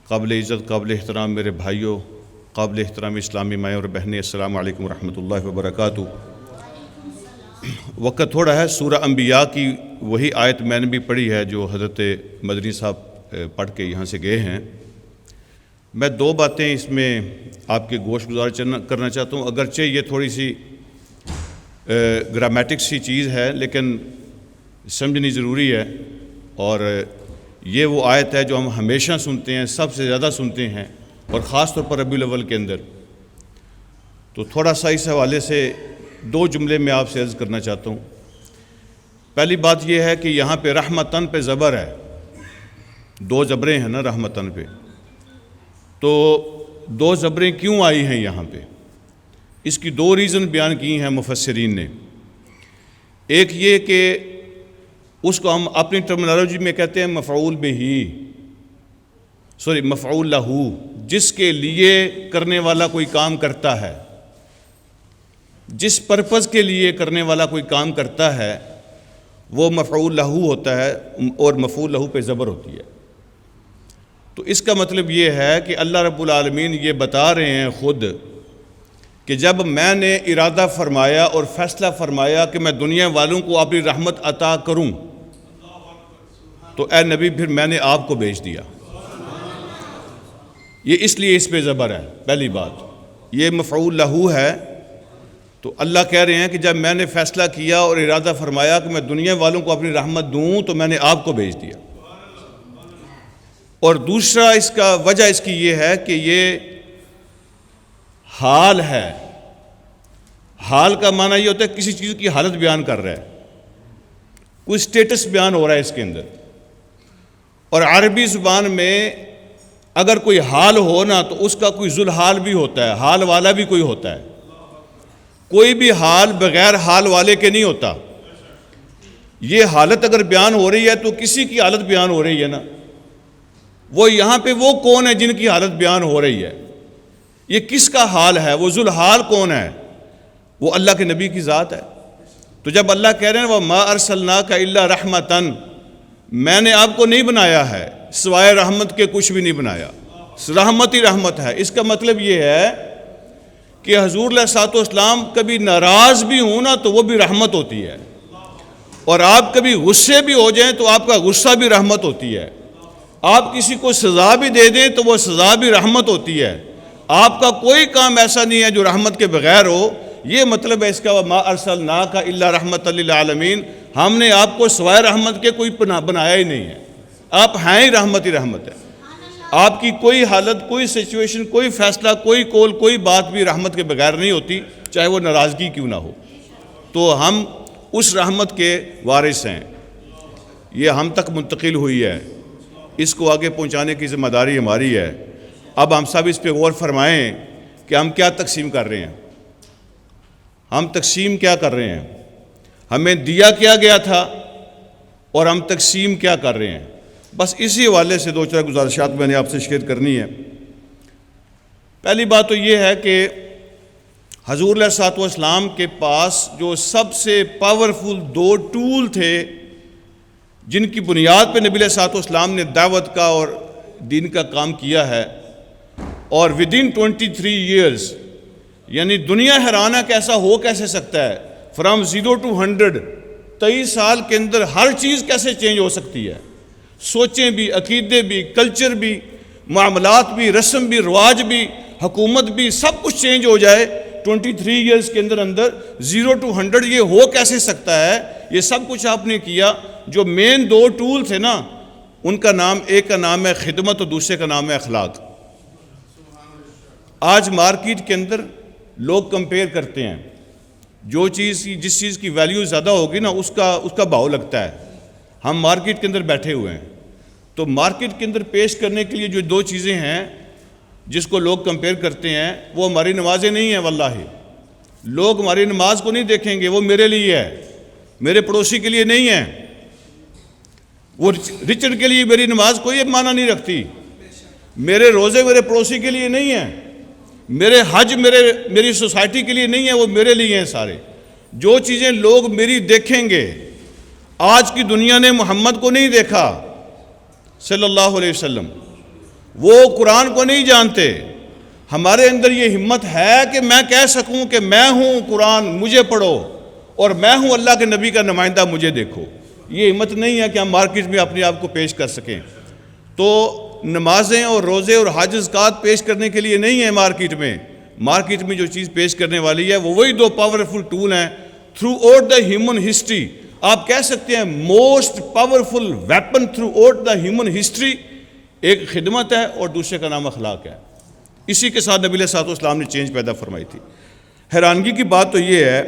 قابل عزت قابل احترام میرے بھائیوں، قابل احترام اسلامی مائیں اور بہنیں، السلام علیکم ورحمۃ اللہ وبرکاتہ۔ وقت تھوڑا ہے، سورہ انبیاء کی وہی آیت میں نے بھی پڑھی ہے جو حضرت مدنی صاحب پڑھ کے یہاں سے گئے ہیں۔ میں دو باتیں اس میں آپ کے گوش گزار کرنا چاہتا ہوں، اگرچہ یہ تھوڑی سی گرامیٹک سی چیز ہے لیکن سمجھنی ضروری ہے، اور یہ وہ آیت ہے جو ہم ہمیشہ سنتے ہیں، سب سے زیادہ سنتے ہیں، اور خاص طور پر ربیع الاول کے اندر۔ تو تھوڑا سا اس حوالے سے دو جملے میں آپ سے عرض کرنا چاہتا ہوں۔ پہلی بات یہ ہے کہ یہاں پہ رحمتن پہ زبر ہے، دو زبریں ہیں نا رحمتن پہ، تو دو زبریں کیوں آئی ہیں یہاں پہ؟ اس کی دو ریزن بیان کی ہیں مفسرین نے۔ ایک یہ کہ اس کو ہم اپنی ٹرمنالوجی میں کہتے ہیں مفعول مفعول لہو، جس کے لیے کرنے والا کوئی کام کرتا ہے، جس پرپز کے لیے کرنے والا کوئی کام کرتا ہے وہ مفعول لہو ہوتا ہے، اور مفعول لہو پہ زبر ہوتی ہے۔ تو اس کا مطلب یہ ہے کہ اللہ رب العالمین یہ بتا رہے ہیں خود کہ جب میں نے ارادہ فرمایا اور فیصلہ فرمایا کہ میں دنیا والوں کو اپنی رحمت عطا کروں، تو اے نبی پھر میں نے آپ کو بھیج دیا۔ یہ اس لیے اس پہ زبر ہے، پہلی بات یہ مفعول لہو ہے۔ تو اللہ کہہ رہے ہیں کہ جب میں نے فیصلہ کیا اور ارادہ فرمایا کہ میں دنیا والوں کو اپنی رحمت دوں تو میں نے آپ کو بھیج دیا۔ اور دوسرا اس کا وجہ اس کی یہ ہے کہ یہ حال ہے۔ حال کا معنی یہ ہوتا ہے کسی چیز کی حالت بیان کر رہا ہے، کوئی سٹیٹس بیان ہو رہا ہے اس کے اندر۔ اور عربی زبان میں اگر کوئی حال ہو نا تو اس کا کوئی ذوالحال بھی ہوتا ہے، حال والا بھی کوئی ہوتا ہے۔ کوئی بھی حال بغیر حال والے کے نہیں ہوتا۔ یہ حالت اگر بیان ہو رہی ہے تو کسی کی حالت بیان ہو رہی ہے نا، وہ یہاں پہ وہ کون ہے جن کی حالت بیان ہو رہی ہے؟ یہ کس کا حال ہے؟ وہ ذوالحال کون ہے؟ وہ اللہ کے نبی کی ذات ہے۔ تو جب اللہ کہہ رہے ہیں وَمَا أَرْسَلْنَاكَ إِلَّا رَحْمَةً، میں نے آپ کو نہیں بنایا ہے سوائے رحمت کے کچھ بھی نہیں بنایا، رحمت ہی رحمت ہے۔ اس کا مطلب یہ ہے کہ حضور علیہ الصلوۃ والسلام کبھی ناراض بھی ہوں نا تو وہ بھی رحمت ہوتی ہے، اور آپ کبھی غصے بھی ہو جائیں تو آپ کا غصہ بھی رحمت ہوتی ہے، آپ کسی کو سزا بھی دے دیں تو وہ سزا بھی رحمت ہوتی ہے۔ آپ کا کوئی کام ایسا نہیں ہے جو رحمت کے بغیر ہو۔ یہ مطلب ہے اس کا وَمَا أَرْسَلْنَاكَ إِلَّا رَحْمَةً لِلْعَالَمِينَ، ہم نے آپ کو سوائے رحمت کے کوئی بنایا ہی نہیں ہے، آپ ہیں ہی رحمت ہے۔ آپ کی کوئی حالت، کوئی سچویشن، کوئی فیصلہ، کوئی قول، کوئی بات بھی رحمت کے بغیر نہیں ہوتی، چاہے وہ ناراضگی کیوں نہ ہو۔ تو ہم اس رحمت کے وارث ہیں، یہ ہم تک منتقل ہوئی ہے، اس کو آگے پہنچانے کی ذمہ داری ہماری ہے۔ اب ہم سب اس پہ غور فرمائیں کہ ہم کیا تقسیم کر رہے ہیں، ہم تقسیم کیا کر رہے ہیں، ہمیں دیا کیا گیا تھا اور ہم تقسیم کیا کر رہے ہیں۔ بس اسی حوالے سے دو چار گزارشات میں نے آپ سے شیئر کرنی ہے۔ پہلی بات تو یہ ہے کہ حضور علیہ الصلوۃ والسلام کے پاس جو سب سے پاورفل دو ٹول تھے جن کی بنیاد پہ نبی علیہ الصلوۃ والسلام نے دعوت کا اور دین کا کام کیا ہے، اور ودن 23 ایئرز، یعنی دنیا حیران ہے کیسا ہو کیسے سکتا ہے، فرام 0 to 100، 23 سال کے اندر ہر چیز کیسے چینج ہو سکتی ہے، سوچیں بھی، عقیدے بھی، کلچر بھی، معاملات بھی، رسم بھی، رواج بھی، حکومت بھی، سب کچھ چینج ہو جائے 23 ایئرز کے اندر 0 to 100، یہ ہو کیسے سکتا ہے؟ یہ سب کچھ آپ نے کیا۔ جو مین دو ٹول تھے نا، ان کا نام، ایک کا نام ہے خدمت اور دوسرے کا نام ہے اخلاق۔ آج مارکیٹ کے اندر لوگ کمپیئر کرتے ہیں، جس چیز کی ویلیو زیادہ ہوگی نا اس کا بھاؤ لگتا ہے۔ ہم مارکیٹ کے اندر بیٹھے ہوئے ہیں، تو مارکیٹ کے اندر پیش کرنے کے لیے جو دو چیزیں ہیں جس کو لوگ کمپیئر کرتے ہیں، وہ ہماری نمازیں نہیں ہیں۔ واللہ لوگ ہماری نماز کو نہیں دیکھیں گے، وہ میرے لیے ہے، میرے پڑوسی کے لیے نہیں ہے۔ وہ رچرڈ کے لیے میری نماز کوئی معنی نہیں رکھتی، میرے روزے میرے پڑوسی کے لیے نہیں ہیں، میرے حج میری سوسائٹی کے لیے نہیں ہے، وہ میرے لیے ہیں سارے۔ جو چیزیں لوگ میری دیکھیں گے، آج کی دنیا نے محمد کو نہیں دیکھا صلی اللہ علیہ وسلم، وہ قرآن کو نہیں جانتے، ہمارے اندر یہ ہمت ہے کہ میں کہہ سکوں کہ میں ہوں قرآن، مجھے پڑھو، اور میں ہوں اللہ کے نبی کا نمائندہ، مجھے دیکھو. یہ ہمت نہیں ہے کہ ہم مارکیٹ میں اپنے آپ کو پیش کر سکیں. تو نمازیں اور روزے اور حج زکوٰۃ پیش کرنے کے لیے نہیں ہیں مارکیٹ میں. مارکیٹ میں جو چیز پیش کرنے والی ہے وہ وہی دو پاورفل ٹول ہیں through out the human history. آپ کہہ سکتے ہیں most powerful weapon through out the human history ایک خدمت ہے اور دوسرے کا نام اخلاق ہے. اسی کے ساتھ نبی علیہ الصلوۃ والسلام نے چینج پیدا فرمائی تھی. حیرانگی کی بات تو یہ ہے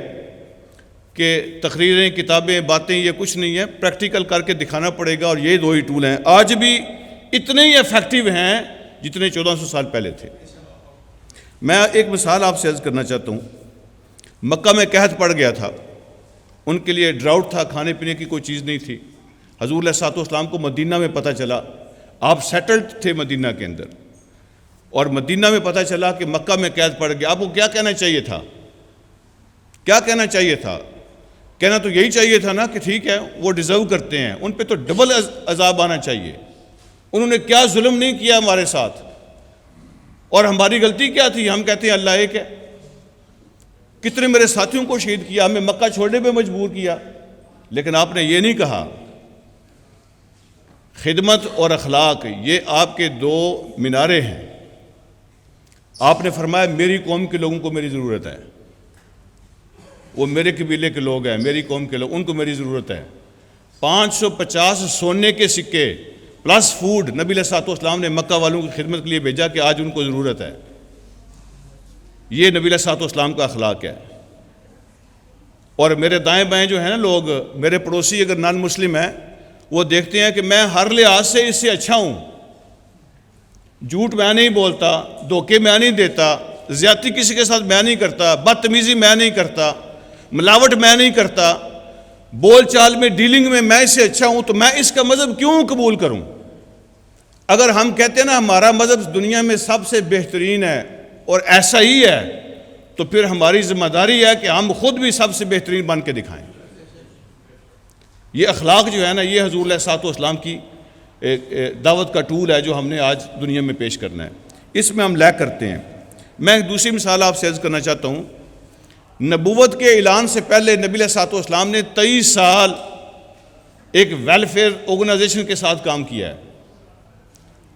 کہ تقریریں، کتابیں، باتیں یہ کچھ نہیں ہے، پریکٹیکل کر کے دکھانا پڑے گا. اور یہ دو ہی ٹول ہیں آج بھی اتنے ہی ایفیکٹیو ہیں جتنے 1400 سال پہلے تھے. میں ایک مثال آپ سے عرض کرنا چاہتا ہوں. مکہ میں قحط پڑ گیا تھا، ان کے لیے ڈراؤٹ تھا، کھانے پینے کی کوئی چیز نہیں تھی. حضور علیہ الصلوۃ والسلام کو مدینہ میں پتہ چلا، آپ سیٹلڈ تھے مدینہ کے اندر، اور مدینہ میں پتہ چلا کہ مکہ میں قحط پڑ گیا. آپ کو کیا کہنا چاہیے تھا؟ کیا کہنا چاہیے تھا؟ کہنا تو یہی چاہیے تھا نا کہ ٹھیک ہے وہ ڈیزرو کرتے ہیں، ان پہ تو ڈبل عذاب آنا چاہیے. انہوں نے کیا ظلم نہیں کیا ہمارے ساتھ، اور ہماری غلطی کیا تھی؟ ہم کہتے ہیں اللہ ایک ہے. کتنے میرے ساتھیوں کو شہید کیا، ہمیں مکہ چھوڑنے پہ مجبور کیا. لیکن آپ نے یہ نہیں کہا. خدمت اور اخلاق یہ آپ کے دو مینارے ہیں. آپ نے فرمایا میری قوم کے لوگوں کو میری ضرورت ہے، وہ میرے قبیلے کے لوگ ہیں، میری قوم کے لوگ، ان کو میری ضرورت ہے. 550 سونے کے سکے پلس فوڈ نبی علیہ الصلوۃ والسلام نے مکہ والوں کی خدمت کے لیے بھیجا کہ آج ان کو ضرورت ہے. یہ نبی علیہ الصلوۃ والسلام کا اخلاق ہے. اور میرے دائیں بائیں جو ہیں نا لوگ، میرے پڑوسی اگر نان مسلم ہیں، وہ دیکھتے ہیں کہ میں ہر لحاظ سے اس سے اچھا ہوں. جھوٹ میں نہیں بولتا، دھوکے میں نہیں دیتا، زیادتی کسی کے ساتھ میں نہیں کرتا، بدتمیزی میں نہیں کرتا، ملاوٹ میں نہیں کرتا، بول چال میں ڈیلنگ میں اس سے اچھا ہوں. تو میں اس کا مذہب کیوں قبول کروں؟ اگر ہم کہتے ہیں نا ہمارا مذہب دنیا میں سب سے بہترین ہے اور ایسا ہی ہے، تو پھر ہماری ذمہ داری ہے کہ ہم خود بھی سب سے بہترین بن کے دکھائیں. یہ اخلاق جو ہے نا، یہ حضور علیہ الصلوۃ والسلام کی دعوت کا ٹول ہے جو ہم نے آج دنیا میں پیش کرنا ہے. اس میں ہم لیک کرتے ہیں. میں ایک دوسری مثال آپ سے عرض کرنا چاہتا ہوں. نبوت کے اعلان سے پہلے نبی علیہ الصلوۃ والسلام نے 23 سال ایک ویلفیئر آرگنائزیشن کے ساتھ کام کیا ہے،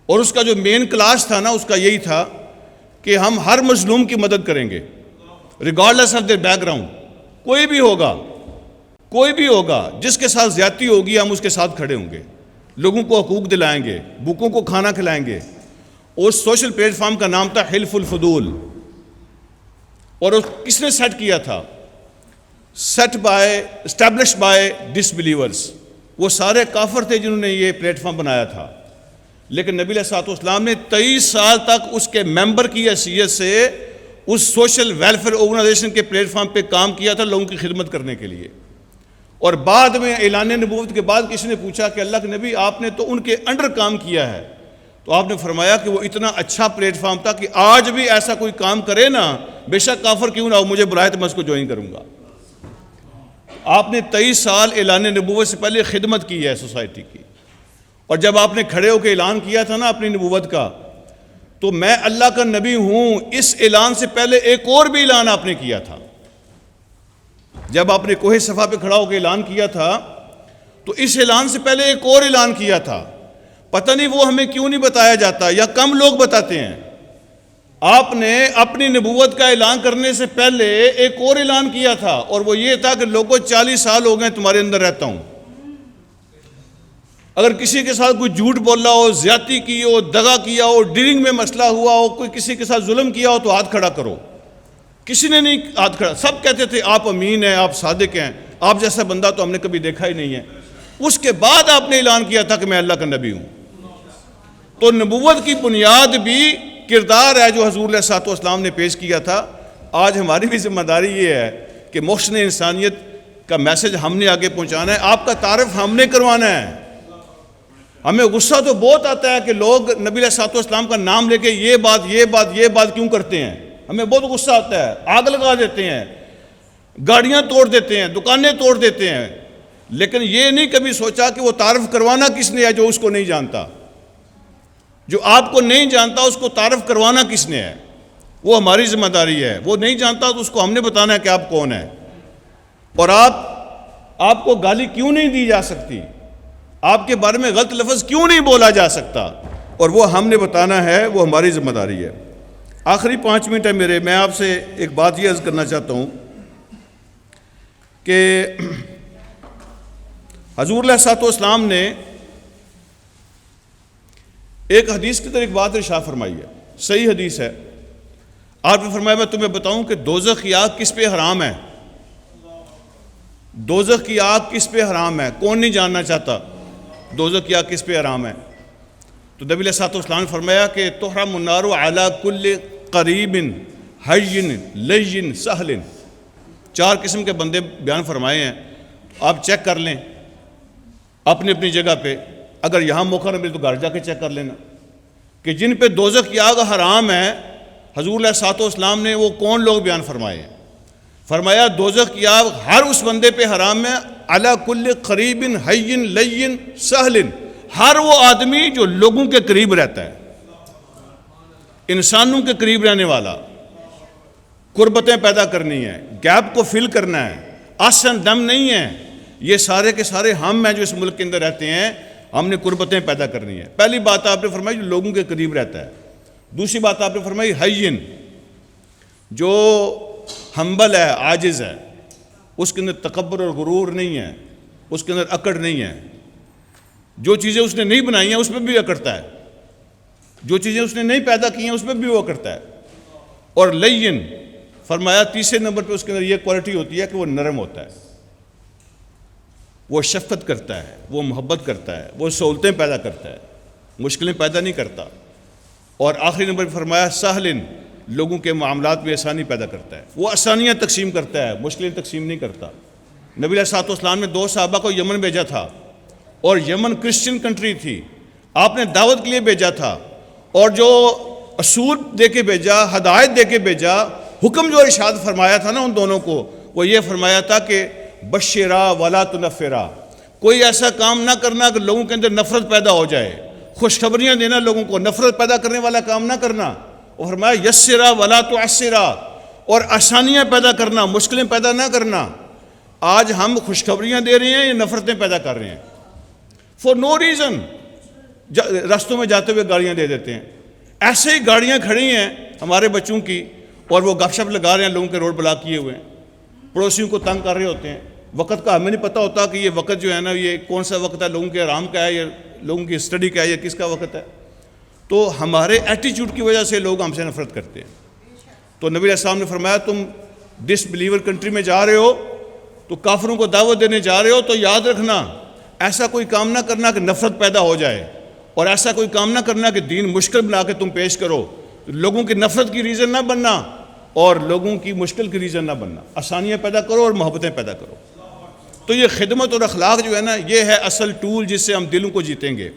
اور اس کا جو مین کلاس تھا نا، اس کا یہی تھا کہ ہم ہر مظلوم کی مدد کریں گے regardless of their background. کوئی بھی ہوگا جس کے ساتھ زیادتی ہوگی ہم اس کے ساتھ کھڑے ہوں گے، لوگوں کو حقوق دلائیں گے، بھوکوں کو کھانا کھلائیں گے. اس سوشل پلیٹ فارم کا نام تھا حلف الفضول. اور کس نے سیٹ کیا تھا؟ Establish by disbelievers. وہ سارے کافر تھے جنہوں نے یہ پلیٹ فارم بنایا تھا. لیکن نبی علیہ الصلوۃ والسلام نے 23 سال تک اس کے ممبر کی حیثیت سے اس سوشل ویلفیئر آرگنائزیشن کے پلیٹ فارم پہ کام کیا تھا لوگوں کی خدمت کرنے کے لیے. اور بعد میں اعلان نبوت کے بعد کسی نے پوچھا کہ اللہ کے نبی آپ نے تو ان کے انڈر کام کیا ہے، تو آپ نے فرمایا کہ وہ اتنا اچھا پلیٹ فارم تھا کہ آج بھی ایسا کوئی کام کرے نا، بے شک کافر کیوں نہ ہو، مجھے بلائے تو میں اس کو جوائن کروں گا. آپ نے 23 سال اعلان نبوت سے پہلے خدمت کی ہے سوسائٹی کی. اور جب آپ نے کھڑے ہو کے اعلان کیا تھا نا اپنی نبوت کا، تو میں اللہ کا نبی ہوں، اس اعلان سے پہلے ایک اور بھی اعلان آپ نے کیا تھا. جب آپ نے کوہ صفا پہ کھڑا ہو کے اعلان کیا تھا تو اس اعلان سے پہلے ایک اور اعلان کیا تھا. پتہ نہیں وہ ہمیں کیوں نہیں بتایا جاتا، یا کم لوگ بتاتے ہیں. آپ نے اپنی نبوت کا اعلان کرنے سے پہلے ایک اور اعلان کیا تھا، اور وہ یہ تھا کہ لوگوں 40 سال ہو گئے تمہارے اندر رہتا ہوں. اگر کسی کے ساتھ کوئی جھوٹ بولا ہو، زیادتی کی ہو، دغا کیا ہو، ڈیلنگ میں مسئلہ ہوا ہو، کوئی کسی کے ساتھ ظلم کیا ہو تو ہاتھ کھڑا کرو. کسی نے نہیں ہاتھ کھڑا. سب کہتے تھے آپ امین ہیں، آپ صادق ہیں، آپ جیسا بندہ تو ہم نے کبھی دیکھا ہی نہیں ہے. اس کے بعد آپ نے اعلان کیا تھا کہ میں اللہ کا نبی ہوں. تو نبوت کی بنیاد بھی کردار ہے جو حضور علیہ الصلوۃ والسلام نے پیش کیا تھا. آج ہماری بھی ذمہ داری یہ ہے کہ محسن انسانیت کا میسج ہم نے آگے پہنچانا ہے. آپ کا تعارف ہم نے کروانا ہے. ہمیں غصہ تو بہت آتا ہے کہ لوگ نبی علیہ الصلوۃ والسلام کا نام لے کے یہ بات کیوں کرتے ہیں. ہمیں بہت غصہ آتا ہے. آگ لگا دیتے ہیں، گاڑیاں توڑ دیتے ہیں، دکانیں توڑ دیتے ہیں. لیکن یہ نہیں کبھی سوچا کہ وہ تعارف کروانا کس نے ہے جو اس کو نہیں جانتا. جو آپ کو نہیں جانتا اس کو تعارف کروانا کس نے ہے. وہ ہماری ذمہ داری ہے. وہ نہیں جانتا تو اس کو ہم نے بتانا ہے کہ آپ کون ہیں، اور آپ کو گالی کیوں نہیں دی جا سکتی، آپ کے بارے میں غلط لفظ کیوں نہیں بولا جا سکتا، اور وہ ہم نے بتانا ہے، وہ ہماری ذمہ داری ہے. آخری 5 منٹ ہے میرے. میں آپ سے ایک بات یہ عرض کرنا چاہتا ہوں کہ حضور علیہ الصلوۃ والسلام نے ایک حدیث کی طرح ایک بات ارشاد فرمائی ہے، صحیح حدیث ہے. آپ نے فرمایا میں تمہیں بتاؤں کہ دوزخ کی آگ کس پہ حرام ہے. دوزخ کی آگ کس پہ حرام ہے؟ کون نہیں جاننا چاہتا دوزخ کی آگ کس پہ حرام ہے؟ تو نبی علیہ الصلوۃ والسلام نے فرمایا کہ تحرم النار علی کل قریب حین لین سہل. 4 قسم کے بندے بیان فرمائے ہیں، آپ چیک کر لیں اپنی اپنی جگہ پہ. اگر یہاں موقع نہ ملے تو گھر جا کے چیک کر لینا کہ جن پہ دوزخ کی آگ حرام ہے. حضور علیہ الصلوۃ والسلام نے وہ کون لوگ بیان فرمائے ہیں؟ فرمایا دوزخ کی آگ ہر اس بندے پہ حرام ہے، علی کل قریب حین لین سہل. ہر وہ آدمی جو لوگوں کے قریب رہتا ہے، انسانوں کے قریب رہنے والا، قربتیں پیدا کرنی ہے، گیپ کو فل کرنا ہے، آسن دم نہیں ہے. یہ سارے کے سارے ہم ہیں جو اس ملک کے اندر رہتے ہیں، ہم نے قربتیں پیدا کرنی ہے. پہلی بات آپ نے فرمائی جو لوگوں کے قریب رہتا ہے. دوسری بات آپ نے فرمائی حین، جو ہمبل ہے، عاجز ہے، اس کے اندر تکبر اور غرور نہیں ہے، اس کے اندر اکڑ نہیں ہے. جو چیزیں اس نے نہیں بنائی ہیں اس پہ بھی اکڑتا ہے، جو چیزیں اس نے نہیں پیدا کی ہیں اس پہ بھی وہ اکڑتا ہے. اور لین فرمایا تیسرے نمبر پہ اس کے اندر یہ کوالٹی ہوتی ہے کہ وہ نرم ہوتا ہے، وہ شفقت کرتا ہے، وہ محبت کرتا ہے، وہ سہولتیں پیدا کرتا ہے، مشکلیں پیدا نہیں کرتا. اور آخری نمبر پہ فرمایا سہلن، لوگوں کے معاملات میں آسانی پیدا کرتا ہے، وہ آسانیاں تقسیم کرتا ہے، مشکلیں تقسیم نہیں کرتا. نبی علیہ الصلوۃ والسلام نے 2 صحابہ کو یمن بھیجا تھا، اور یمن کرسچن کنٹری تھی. آپ نے دعوت کے لیے بھیجا تھا، اور جو اصول دے کے بھیجا، ہدایت دے کے بھیجا، حکم جو ارشاد فرمایا تھا نا ان دونوں کو، وہ یہ فرمایا تھا کہ بشرا ولا تنفرا. کوئی ایسا کام نہ کرنا کہ لوگوں کے اندر نفرت پیدا ہو جائے. خوشخبریاں دینا لوگوں کو، نفرت پیدا کرنے والا کام نہ کرنا. اور فرمایا یسرا ولا تعسرا، اور آسانیاں پیدا کرنا، مشکلیں پیدا نہ کرنا. آج ہم خوشخبریاں دے رہے ہیں یا نفرتیں پیدا کر رہے ہیں؟ فور نو ریزن راستوں میں جاتے ہوئے گاڑیاں دے دیتے ہیں. ایسے ہی گاڑیاں کھڑی ہیں ہمارے بچوں کی، اور وہ گپ شپ لگا رہے ہیں، لوگوں کے روڈ بلاک کیے ہوئے ہیں، پڑوسیوں کو تنگ کر رہے ہوتے ہیں. وقت کا ہمیں نہیں پتہ ہوتا کہ یہ وقت جو ہے نا یہ کون سا وقت ہے، لوگوں کے آرام کا ہے یا لوگوں کی اسٹڈی کا ہے یا کس کا وقت ہے. تو ہمارے ایٹیچیوڈ کی وجہ سے لوگ ہم سے نفرت کرتے ہیں. تو نبی علیہ السلام نے فرمایا تم ڈس بلیور کنٹری میں جا رہے ہو تو کافروں کو دعوت دینے جا رہے ہو، تو یاد رکھنا ایسا کوئی کام نہ کرنا کہ نفرت پیدا ہو جائے، اور ایسا کوئی کام نہ کرنا کہ دین مشکل بنا کے تم پیش کرو. لوگوں کی نفرت کی ریزن نہ بننا اور لوگوں کی مشکل کی ریزن نہ بننا. آسانیاں پیدا کرو اور محبتیں پیدا کرو. تو یہ خدمت اور اخلاق جو ہے نا، یہ ہے اصل ٹول جس سے ہم دلوں کو جیتیں گے.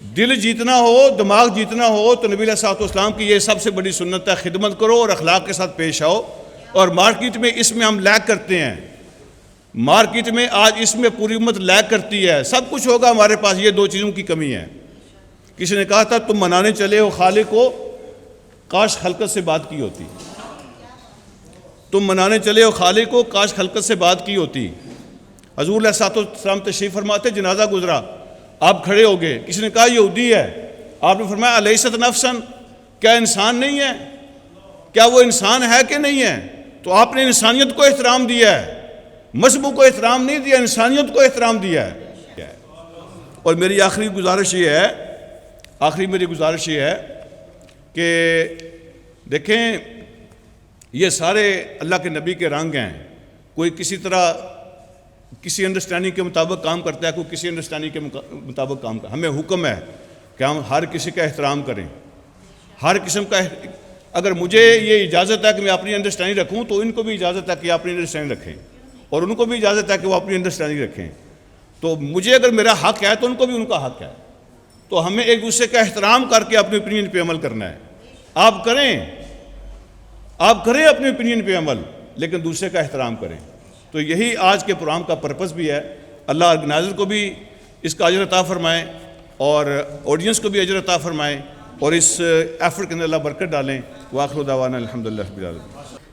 دل جیتنا ہو، دماغ جیتنا ہو تو نبی علیہ الصلوۃ والسلام کی یہ سب سے بڑی سنت ہے، خدمت کرو اور اخلاق کے ساتھ پیش آؤ. اور مارکیٹ میں اس میں ہم لیک کرتے ہیں، مارکیٹ میں آج اس میں پوری امت لیک کرتی ہے. سب کچھ ہوگا ہمارے پاس، یہ 2 چیزوں کی کمی ہے. کسی نے کہا تھا تم منانے چلے ہو خالق کو، کاش خلقت سے بات کی ہوتی. تم منانے چلے ہو خالق کو، کاش خلقت سے بات کی ہوتی. حضور علیہ الصلوۃ والسلام تشریف فرماتے، جنازہ گزرا، آپ کھڑے ہو گئے. کسی نے کہا یہودی ہے، آپ نے فرمایا الیست نفسا، کیا انسان نہیں ہے؟ کیا وہ انسان ہے کہ نہیں ہے؟ تو آپ نے انسانیت کو احترام دیا ہے، مذہبوں کو احترام نہیں دیا، انسانیت کو احترام دیا ہے. اور میری آخری گزارش یہ ہے کہ دیکھیں یہ سارے اللہ کے نبی کے رنگ ہیں. کوئی کسی طرح کسی انڈرسٹینڈنگ کے مطابق کام کرتا ہے، کوئی کسی انڈرسٹینڈنگ کے مطابق کام کرتا ہے. ہمیں حکم ہے کہ ہم ہر کسی کا احترام کریں، ہر قسم کا. اگر مجھے یہ اجازت ہے کہ میں اپنی انڈرسٹینڈنگ رکھوں تو ان کو بھی اجازت ہے کہ اپنی انڈرسٹینڈنگ رکھیں، اور ان کو بھی اجازت ہے کہ وہ اپنی انڈرسٹینڈنگ رکھیں. تو مجھے اگر میرا حق ہے تو ان کو بھی ان کا حق ہے. تو ہمیں ایک دوسرے کا احترام کر کے اپنی اوپینین پہ عمل کرنا ہے. آپ کریں اپنی اوپینین پہ عمل، لیکن دوسرے کا احترام کریں. تو یہی آج کے پروگرام کا پرپس بھی ہے. اللہ آرگنائزر کو بھی اس کا اجر عطا فرمائیں اور آڈینس کو بھی اجر عطا فرمائیں اور اس ایفرٹ کے اندر اللہ برکت ڈالیں. وآخر دعوانا الحمدللہ رب العالمین.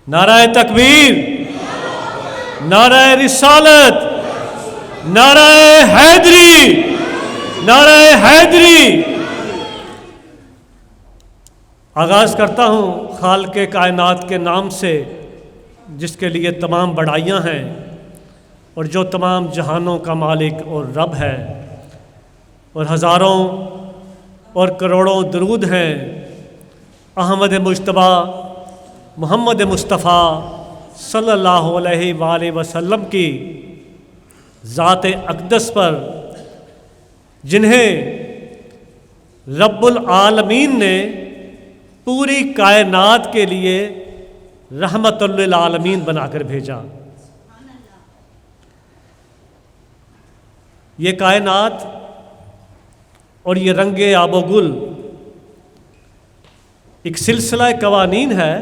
نعرہ تکبیر، نعرہ رسالت، نعرہ حیدری، نعرہ حیدری. آغاز کرتا ہوں خالق کائنات کے نام سے، جس کے لیے تمام بڑائیاں ہیں اور جو تمام جہانوں کا مالک اور رب ہے، اور ہزاروں اور کروڑوں درود ہیں احمد مجتبیٰ محمد مصطفیٰ صلی اللہ علیہ وآلہ وسلم کی ذات اقدس پر، جنہیں رب العالمین نے پوری کائنات کے لیے رحمت للعالمین بنا کر بھیجا. یہ کائنات اور یہ رنگ آب و گل ایک سلسلہ قوانین ہے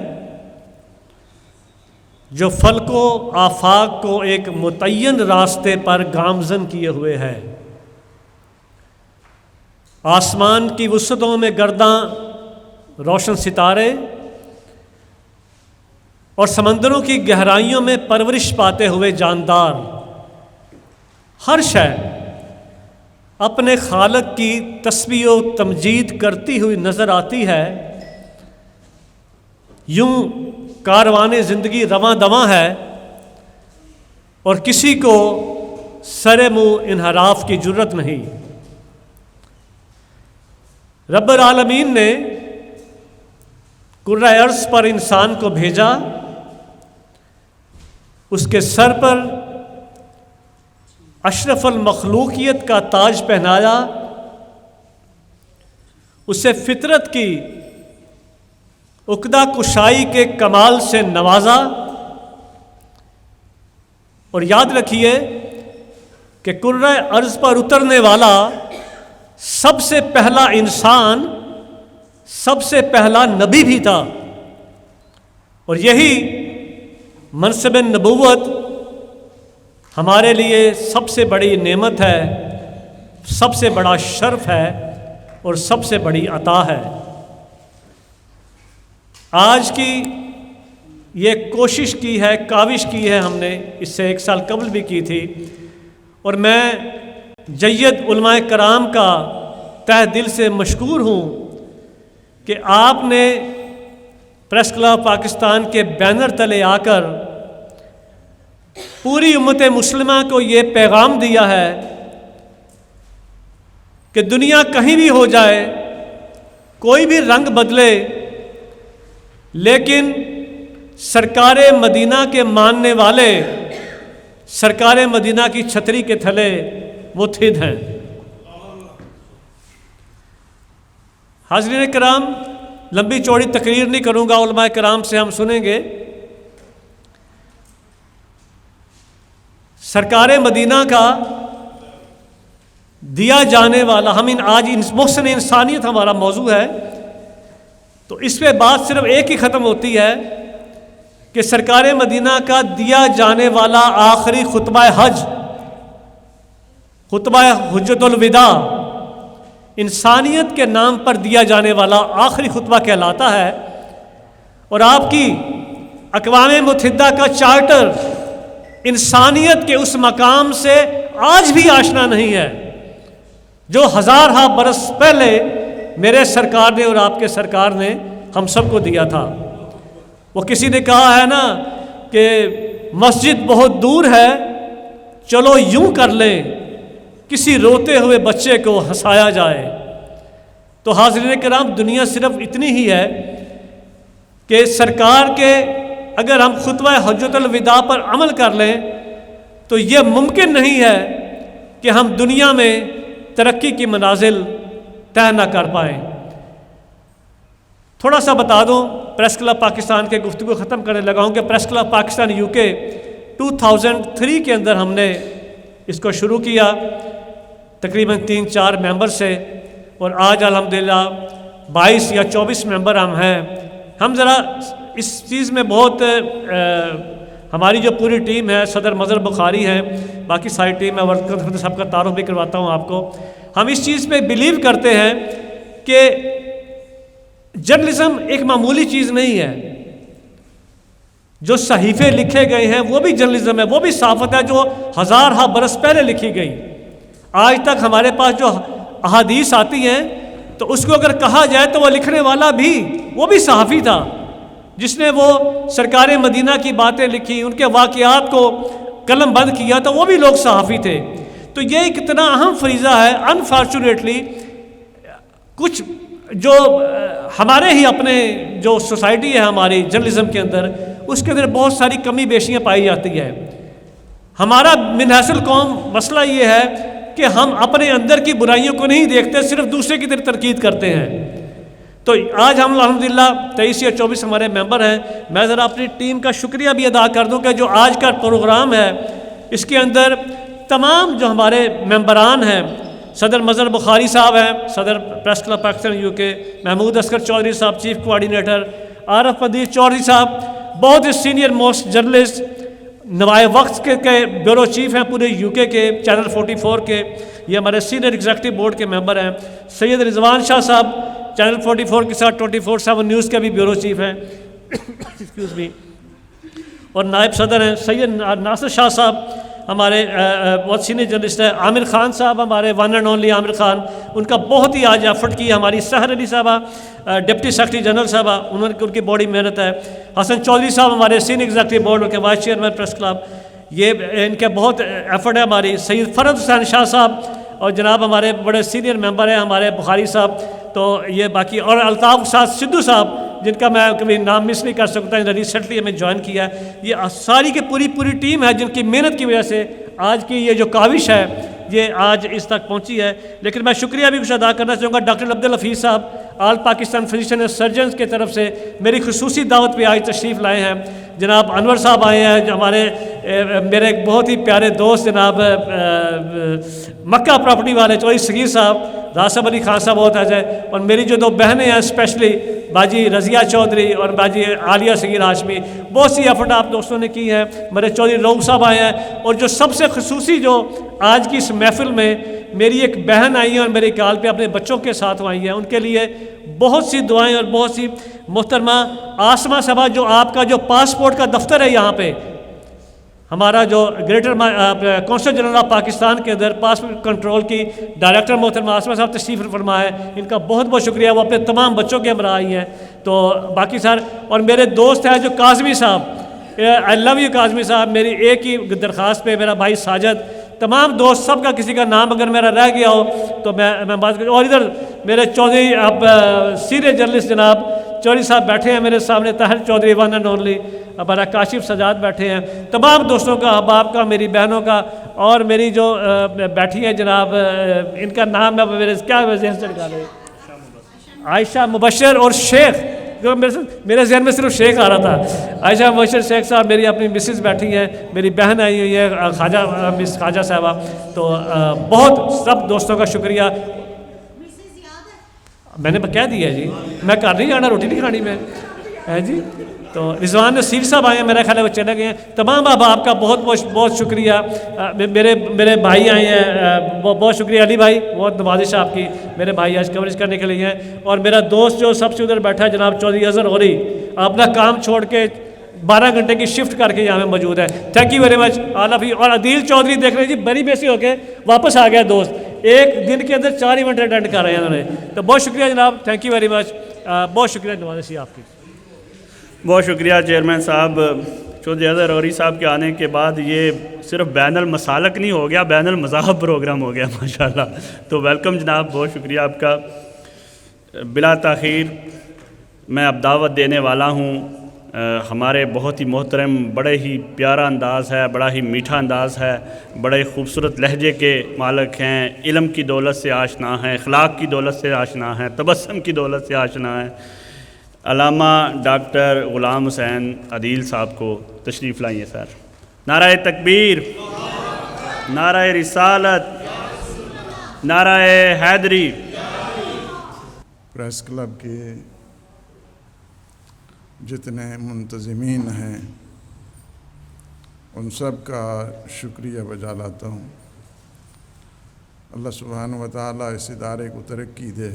جو فلک و آفاق کو ایک متعین راستے پر گامزن کیے ہوئے ہے. آسمان کی وسعتوں میں گرداں روشن ستارے اور سمندروں کی گہرائیوں میں پرورش پاتے ہوئے جاندار، ہر شے اپنے خالق کی تسبیح و تمجید کرتی ہوئی نظر آتی ہے. یوں کاروان زندگی رواں دواں ہے اور کسی کو سر منہ انحراف کی جرت نہیں. رب العالمین نے کرۂ ارض پر انسان کو بھیجا، اس کے سر پر اشرف المخلوقیت کا تاج پہنایا، اسے فطرت کی عقدہ کشائی کے کمال سے نوازا. اور یاد رکھیے کہ کرۂ ارض پر اترنے والا سب سے پہلا انسان، سب سے پہلا نبی بھی تھا، اور یہی منصب نبوت ہمارے لیے سب سے بڑی نعمت ہے، سب سے بڑا شرف ہے اور سب سے بڑی عطا ہے. آج کی یہ کوشش کی ہے، کاوش کی ہے، ہم نے اس سے 1 سال قبل بھی کی تھی، اور میں جید علماء کرام کا تہ دل سے مشکور ہوں کہ آپ نے پریس کلب پاکستان کے بینر تلے آ کر پوری امت مسلمہ کو یہ پیغام دیا ہے کہ دنیا کہیں بھی ہو جائے، کوئی بھی رنگ بدلے، لیکن سرکار مدینہ کے ماننے والے سرکار مدینہ کی چھتری کے تھلے وہ تھد ہیں. حاضرین کرام، لمبی چوڑی تقریر نہیں کروں گا، علماء کرام سے ہم سنیں گے. سرکار مدینہ کا دیا جانے والا، ہم آج محسن انسانیت ہمارا موضوع ہے، تو اس پہ بات صرف ایک ہی ختم ہوتی ہے کہ سرکار مدینہ کا دیا جانے والا آخری خطبہ حج، خطبہ حجت الوداع، انسانیت کے نام پر دیا جانے والا آخری خطبہ کہلاتا ہے. اور آپ کی اقوام متحدہ کا چارٹر انسانیت کے اس مقام سے آج بھی آشنا نہیں ہے جو ہزارہ برس پہلے میرے سرکار نے اور آپ کے سرکار نے ہم سب کو دیا تھا. وہ کسی نے کہا ہے نا کہ مسجد بہت دور ہے، چلو یوں کر لیں کسی روتے ہوئے بچے کو ہنسایا جائے. تو حاضرین کرام، دنیا صرف اتنی ہی ہے کہ سرکار کے اگر ہم خطبہ حجت الوداع پر عمل کر لیں تو یہ ممکن نہیں ہے کہ ہم دنیا میں ترقی کی منازل طے نہ کر پائیں. تھوڑا سا بتا دوں، پریس کلب پاکستان کے گفتگو ختم کرنے لگا ہوں کہ پریس کلب پاکستان UK 2003 کے اندر ہم نے اس کو شروع کیا تقریباً 3-4 ممبر سے، اور آج الحمدللہ 22 یا 24 ممبر ہم ہیں. ہم ذرا اس چیز میں بہت ہماری جو پوری ٹیم ہے، صدر مظہر بخاری ہیں، باقی ساری ٹیم ہے، سب کا تعارف بھی کرواتا ہوں آپ کو. ہم اس چیز پہ بلیو کرتے ہیں کہ جرنلزم ایک معمولی چیز نہیں ہے. جو صحیفے لکھے گئے ہیں وہ بھی جرنلزم ہے, وہ بھی صحافت ہے جو ہزارہ برس پہلے لکھی گئی. آج تک ہمارے پاس جو احادیث آتی ہیں تو اس کو اگر کہا جائے تو وہ لکھنے والا بھی وہ بھی صحافی تھا, جس نے وہ سرکار مدینہ کی باتیں لکھی, ان کے واقعات کو قلم بند کیا, تو وہ بھی لوگ صحافی تھے. تو یہ ایک اتنا اہم فریضہ ہے. انفارچونیٹلی کچھ جو ہمارے ہی اپنے جو سوسائٹی ہے ہماری جرنلزم کے اندر, اس کے اندر بہت ساری کمی بیشیاں پائی جاتی ہے. ہمارا من حیث القوم مسئلہ یہ ہے کہ ہم اپنے اندر کی برائیوں کو نہیں دیکھتے, صرف دوسرے کی طرف تنقید کرتے ہیں. تو آج ہم الحمدللہ 23 یا 24 ہمارے ممبر ہیں. میں ذرا اپنی ٹیم کا شکریہ بھی ادا کر دوں کہ جو آج کا پروگرام ہے اس کے اندر تمام جو ہمارے ممبران ہیں, صدر مظہر بخاری صاحب ہیں, صدر press club Pakistan UK, Mahmood Asghar Chaudhry صاحب چیف کوآرڈینیٹر, عارف پدیر چودھری صاحب بہت ہی senior most journalist, Nawai Waqt کے بیورو چیف ہیں پورے UK کے, چینل 44 کے, یہ ہمارے سینئر ایگزیکٹو بورڈ کے ممبر ہیں. سید رضوان شاہ صاحب چینل 44 کے ساتھ 24/7 نیوز کے بھی بیورو چیف ہیں ایکسکیوز می, اور نائب صدر ہیں سید ناصر شاہ صاحب ہمارے بہت سینئر جرنلسٹ ہیں. عامر خان صاحب ہمارے one and only Aamir Khan, ان کا بہت ہی آج ایفرٹ کی. ہماری سحر علی صاحبہ ڈپٹی سیکرٹری جنرل صاحبہ, ان کی بڑی محنت ہے. حسن چودھری صاحب ہمارے سینئر ایگزیکٹو بورڈ کے وائس چیئرمین پریس کلب, یہ ان کے بہت ایفرٹ ہے. ہماری سید فرد حسین شاہ صاحب اور جناب ہمارے بڑے سینئر ممبر ہیں ہمارے بخاری صاحب, تو یہ باقی, اور الطاف استاد سدھو صاحب جن کا میں کبھی نام مس نہیں کر سکتا, ریسنٹلی ہمیں جوائن کیا ہے. یہ ساری کی پوری ٹیم ہے جن کی محنت کی وجہ سے آج کی یہ جو کاوش ہے یہ آج اس تک پہنچی ہے. لیکن میں شکریہ بھی کچھ ادا کرنا چاہوں گا ڈاکٹر عبدالحفیظ صاحب, آل پاکستان فزیشین اینڈ سرجنز کی طرف سے میری خصوصی دعوت پہ آج تشریف لائے ہیں. جناب انور صاحب آئے ہیں, جو ہمارے میرے ایک بہت ہی پیارے دوست جناب مکہ پراپرٹی والے چودھری صغیر صاحب, راسب علی خان صاحب بہت ہے, اور میری جو دو بہنیں ہیں اسپیشلی باجی رضیہ چودھری اور باجی عالیہ صغیر ہاشمی, بہت سی ایفرٹ آپ دوستوں نے کی ہیں. میرے چودھری روب صاحب آئے ہیں, اور جو سب سے خصوصی جو آج کی اس محفل میں میری ایک بہن آئی ہے اور میرے کال پہ اپنے بچوں کے ساتھ آئی ہیں, ان کے لیے بہت سی دعائیں اور بہت سی. محترمہ آسمہ صاحبہ, جو آپ کا جو پاسپورٹ کا دفتر ہے یہاں پہ, ہمارا جو greater council general of Pakistan کے اندر پاسپورٹ کنٹرول کی ڈائریکٹر محترمہ آسمہ صاحب تشریف فرما ہے, ان کا بہت بہت شکریہ. وہ اپنے تمام بچوں کے ہمراہ آئی ہیں. تو باقی سر, اور میرے دوست ہیں جو کاظمی صاحب, آئی لو یو کاظمی صاحب, میری ایک ہی درخواست پہ, میرا بھائی ساجد, تمام دوست سب کا کسی کا نام اگر میرا رہ گیا ہو تو میں بات کروں. اور ادھر میرے چودھری اب سینئر جرنلسٹ جناب چودھری صاحب بیٹھے ہیں میرے سامنے, Tahir Chaudhry one and only, ہمارا کاشف سجاد بیٹھے ہیں. تمام دوستوں کا, احباب کا, میری بہنوں کا, اور میری جو بیٹھی ہیں جناب, ان کا نام ہے میرے کیا ذہن سے نکالے, عائشہ مبشر اور شیخ, میرے ذہن میں صرف شیخ آ رہا تھا. عائشہ مبشر شیخ صاحب میری اپنی مسز بیٹھی ہیں, میری بہن آئی ہوئی ہے مس خواجہ صاحبہ. تو بہت سب دوستوں کا شکریہ. میں نے کہہ دیا جی, میں گھر نہیں جانا, روٹی نہیں کھانی میں ہے جی. تو رضوان نصیر صاحب آئے ہیں, میرا خیال ہے وہ چلے گئے ہیں. تمام احباب کا بہت بہت شکریہ. میرے بھائی آئے ہیں, بہت شکریہ علی بھائی, بہت نوازش آپ کی. میرے بھائی آج کوریج کرنے کے لیے ہیں. اور میرا دوست جو سب سے ادھر بیٹھا ہے جناب چودھری اظہر غوری, اپنا کام چھوڑ کے 12 گھنٹے کی شفٹ کر کے یہاں میں موجود ہے. Thank you very much all of you. اور عدیل چودھری دیکھ رہے ہیں جی, بری بیسی ہو کے واپس آ گیا دوست, ایک دن کے اندر 4 ایونٹ اٹینڈ کر رہے ہیں انہوں نے. تو بہت شکریہ جناب, تھینک یو ویری مچ, بہت شکریہ نوازشی آپ کی. بہت شکریہ چیئرمین صاحب. چودھری اظہر غوری صاحب کے آنے کے بعد یہ صرف بین المسالک نہیں ہو گیا, بین المذاہب پروگرام ہو گیا ماشاءاللہ. تو ویلکم جناب, بہت شکریہ آپ کا. بلا تاخیر میں اب دعوت دینے والا ہوں. ہمارے بہت ہی محترم, بڑے ہی پیارا انداز ہے, بڑا ہی میٹھا انداز ہے, بڑے خوبصورت لہجے کے مالک ہیں, علم کی دولت سے آشنا ہیں, اخلاق کی دولت سے آشنا ہیں, تبسم کی دولت سے آشنا ہیں. علامہ ڈاکٹر غلام حسین عدیل صاحب کو تشریف لائیے سر. نعرہ تکبیر, نعرہ رسالت, نعرہ حیدری. پریس کلب کے جتنے منتظمین ہیں ان سب کا شکریہ بجا لاتا ہوں. اللہ سبحانہ و تعالیٰ اس ادارے کو ترقی دے.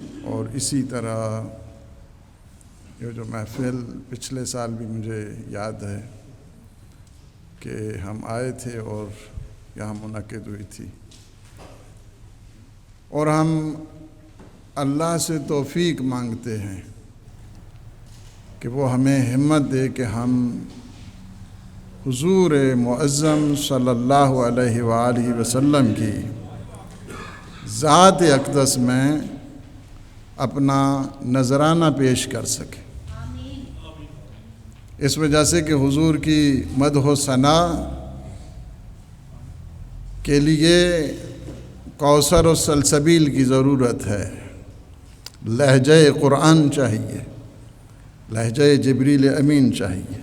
اور اسی طرح یہ جو محفل پچھلے سال بھی مجھے یاد ہے کہ ہم آئے تھے اور یہاں منعقد ہوئی تھی، اور ہم اللہ سے توفیق مانگتے ہیں کہ وہ ہمیں ہمت دے کہ ہم حضور معظم صلی اللہ علیہ وآلہ وسلم کی ذات اقدس میں اپنا نذرانہ پیش کر سکیں، اس وجہ سے کہ حضور کی مدح و ثنا کے لیے کوثر و سلسبیل کی ضرورت ہے، لہجہ قرآن چاہیے، لہجہ جبریل امین چاہیے۔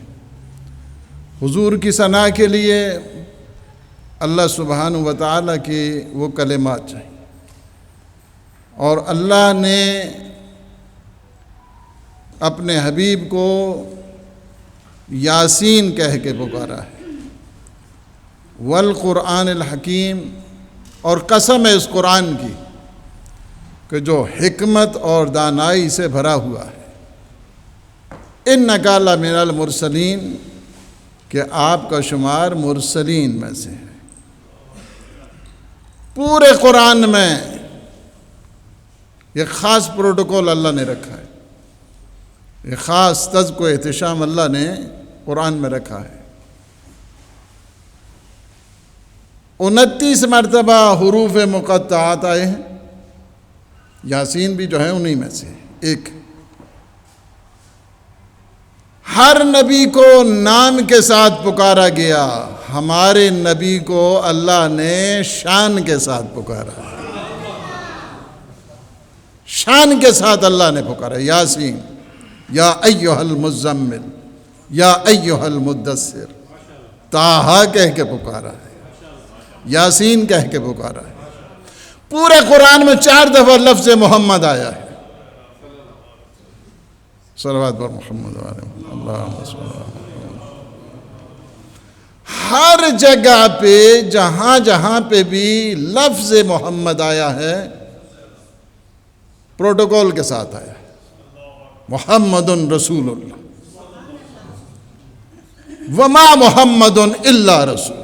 حضور کی ثنا کے لیے اللہ سبحانہ و تعالیٰ کی وہ کلمات چاہیے، اور اللہ نے اپنے حبیب کو یاسین کہہ کے پکارا ہے، والقرآن الحکیم، اور قسم ہے اس قرآن کی کہ جو حکمت اور دانائی سے بھرا ہوا ہے، اِنَّکَ لَمِنَ الْمُرْسَلِین، کہ آپ کا شمار مرسلین میں سے ہے۔ پورے قرآن میں یہ خاص پروٹوکول اللہ نے رکھا ہے، یہ خاص تذک و احتشام اللہ نے قرآن میں رکھا ہے۔ 29 مرتبہ حروف مقطعات آئے ہیں، یاسین بھی جو ہے انہی میں سے ایک۔ ہر نبی کو نام کے ساتھ پکارا گیا، ہمارے نبی کو اللہ نے شان کے ساتھ پکارا، شان کے ساتھ اللہ نے پکارا، یاسین، یا ایھا المزمل، یا ایھا المدثر، طٰہٰ کہہ کے پکارا ہے، یاسین کہہ کے پکارا ہے۔ پورے قرآن میں 4 دفعہ لفظ محمد آیا ہے، صلوات پر محمد علیہ اللہم صلی اللہ علیہ وسلم۔ ہر جگہ پہ جہاں جہاں پہ بھی لفظ محمد آیا ہے پروٹوکول کے ساتھ آیا ہے، محمد رسول اللہ، وما محمد الا رسول۔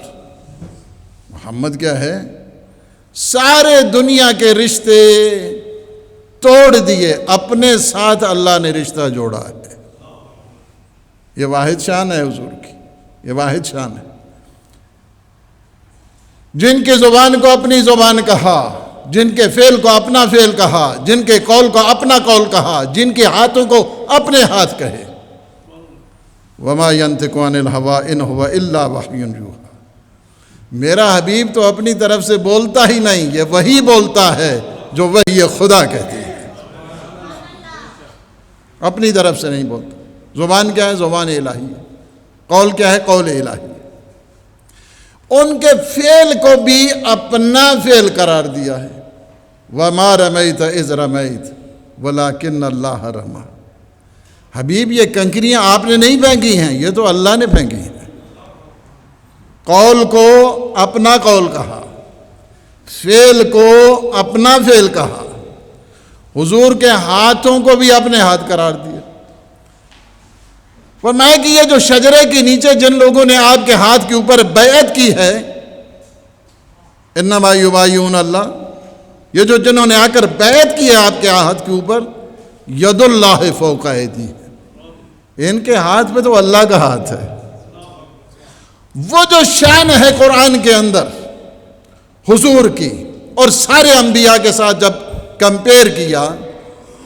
محمد کیا ہے؟ سارے دنیا کے رشتے توڑ دیے، اپنے ساتھ اللہ نے رشتہ جوڑا ہے۔ یہ واحد شان ہے حضور کی، یہ واحد شان ہے۔ جن کی زبان کو اپنی زبان کہا، جن کے فعل کو اپنا فعل کہا، جن کے قول کو اپنا قول کہا، جن کے ہاتھوں کو اپنے ہاتھ کہے۔ وما ينطق عن الهوى ان هو الا وحی یوحی۔ میرا حبیب تو اپنی طرف سے بولتا ہی نہیں، یہ وہی بولتا ہے جو وحی خدا کہتی ہے، اپنی طرف سے نہیں بولتا۔ زبان کیا ہے؟ زبان الہی ہے۔ قول کیا ہے؟ قول الہی۔ ان کے فعل کو بھی اپنا فعل قرار دیا ہے، وَمَا رَمَيْتَ إِذْ رَمَيْتَ وَلَكِنَّ اللَّهَ رَمَى۔ حبیب یہ کنکریاں آپ نے نہیں پھینکی ہیں، یہ تو اللہ نے پھینکی ہیں۔ قول کو اپنا قول کہا، فعل کو اپنا فعل کہا، حضور کے ہاتھوں کو بھی اپنے ہاتھ قرار دیا۔ فرمایا کہ یہ جو شجرے کے نیچے جن لوگوں نے آپ کے ہاتھ کے اوپر بیعت کی ہے، انما یبایعون اللہ، یہ جو جنہوں نے آ کر بیعت کی ہے آپ کے ہاتھ کے اوپر، ید اللہ فوق ایدیہم، ان کے ہاتھ پہ تو اللہ کا ہاتھ ہے۔ وہ جو شان ہے قرآن کے اندر حضور کی اور سارے انبیاء کے ساتھ جب کمپیئر کیا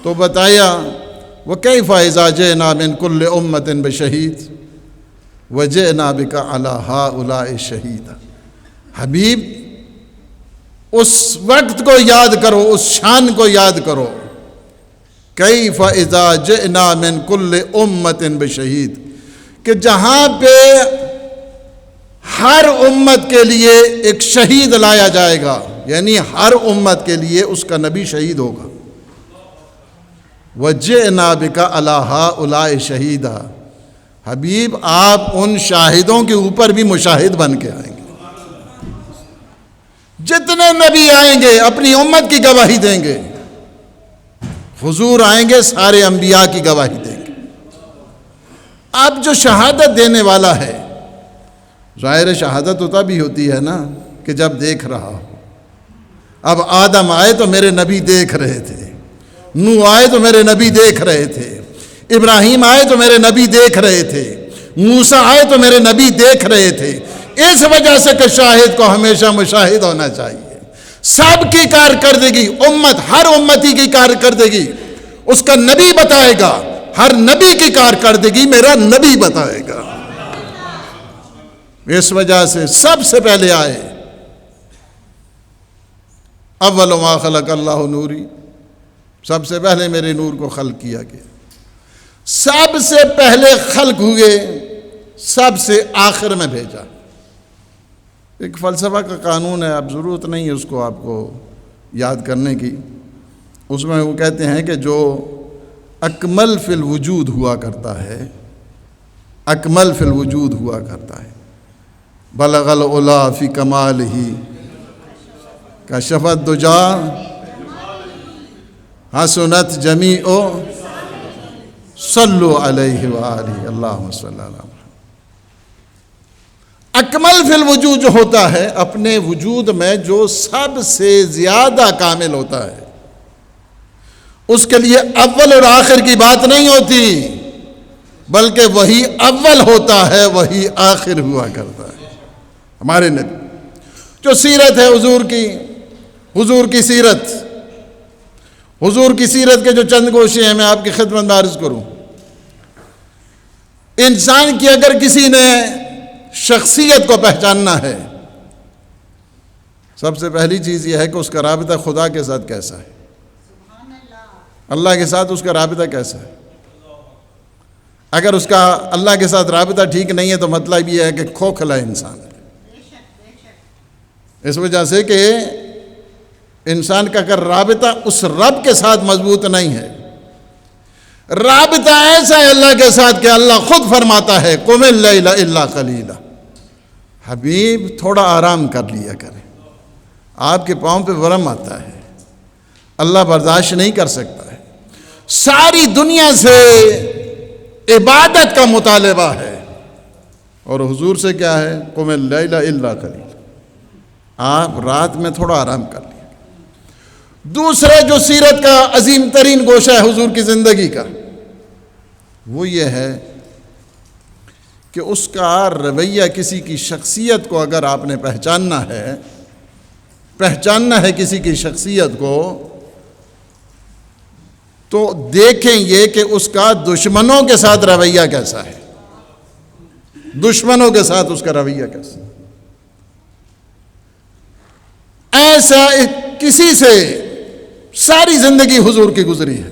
تو بتایا وَكَيْفَ إِذَا جِئْنَا مِنْ كُلِّ أُمَّةٍ بِشَهِيدٍ وَجِئْنَا بِكَ عَلَى هَؤُلَاءِ شَهِيدًا۔ حبیب اس وقت کو یاد کرو، اس شان کو یاد کرو، كَيْفَ إِذَا جِئْنَا مِنْ كُلِّ أُمَّةٍ بِشَهِيدٍ، کہ جہاں پہ ہر امت کے لیے ایک شہید لایا جائے گا، یعنی ہر امت کے لیے اس کا نبی شہید ہوگا۔ وَجِئْنَا بِكَ عَلَى هَؤُلَاءِ شَهِيدًا، حبیب آپ ان شاہدوں کے اوپر بھی مشاہد بن کے آئیں گے۔ جتنے نبی آئیں گے اپنی امت کی گواہی دیں گے، حضور آئیں گے، سارے انبیاء کی گواہی دیں گے۔ اب جو شہادت دینے والا ہے، ظاہر شہادت تو تب ہی ہوتی ہے نا کہ جب دیکھ رہا ہو۔ اب آدم آئے تو میرے نبی دیکھ رہے تھے، نوح آئے تو میرے نبی دیکھ رہے تھے، ابراہیم آئے تو میرے نبی دیکھ رہے تھے، موسیٰ آئے تو میرے نبی دیکھ رہے تھے۔ اس وجہ سے کہ شاہد کو ہمیشہ مشاہد ہونا چاہیے۔ سب کی کارکردگی، امت، ہر امتی کی کارکردگی اس کا نبی بتائے گا، ہر نبی کی کارکردگی میرا نبی بتائے گا۔ اس وجہ سے سب سے پہلے آئے، اول ما خلق اللہ نوری، سب سے پہلے میرے نور کو خلق کیا گیا۔ سب سے پہلے خلق ہوئے، سب سے آخر میں بھیجا۔ ایک فلسفہ کا قانون ہے، اب ضرورت نہیں ہے اس کو آپ کو یاد کرنے کی۔ اس میں وہ کہتے ہیں کہ جو اکمل فی الوجود ہوا کرتا ہے، اکمل فی الوجود ہوا کرتا ہے، بلغ العلا فی کمالہ، کشف الدجا، حسنت جمیع، صلو علیہ وآلہ، اللہم صلی اللہ علیہ وسلم۔ اکمل فی الوجود جو ہوتا ہے، اپنے وجود میں جو سب سے زیادہ کامل ہوتا ہے، اس کے لیے اول اور آخر کی بات نہیں ہوتی، بلکہ وہی اول ہوتا ہے، وہی آخر ہوا کرتا ہے۔ ہمارے نبی جو سیرت ہے حضور کی سیرت، حضور کی سیرت کے جو چند گوشے ہیں میں آپ کی خدمت میں عرض کروں۔ انسان کی اگر کسی نے شخصیت کو پہچاننا ہے، سب سے پہلی چیز یہ ہے کہ اس کا رابطہ خدا کے ساتھ کیسا ہے، اللہ کے ساتھ اس کا رابطہ کیسا ہے۔ اگر اس کا اللہ کے ساتھ رابطہ ٹھیک نہیں ہے تو مطلب یہ ہے کہ کھوکھلا انسان ہے۔ اس وجہ سے کہ انسان کا اگر رابطہ اس رب کے ساتھ مضبوط نہیں ہے، رابطہ ایسا ہے اللہ کے ساتھ کہ اللہ خود فرماتا ہے قم اللیل الا قلیلا، حبیب تھوڑا آرام کر لیا کریں، آپ کے پاؤں پہ ورم آتا ہے، اللہ برداشت نہیں کر سکتا ہے۔ ساری دنیا سے عبادت کا مطالبہ ہے، اور حضور سے کیا ہے؟ قم اللیل الا قلیلا، آپ رات میں تھوڑا آرام کر لیا۔ دوسرا جو سیرت کا عظیم ترین گوشہ ہے حضور کی زندگی کا، وہ یہ ہے کہ اس کا رویہ، کسی کی شخصیت کو اگر آپ نے پہچاننا ہے کسی کی شخصیت کو، تو دیکھیں یہ کہ اس کا دشمنوں کے ساتھ رویہ کیسا ہے، دشمنوں کے ساتھ اس کا رویہ کیسا ہے۔ ایسا کسی سے ساری زندگی حضور کی گزری ہے،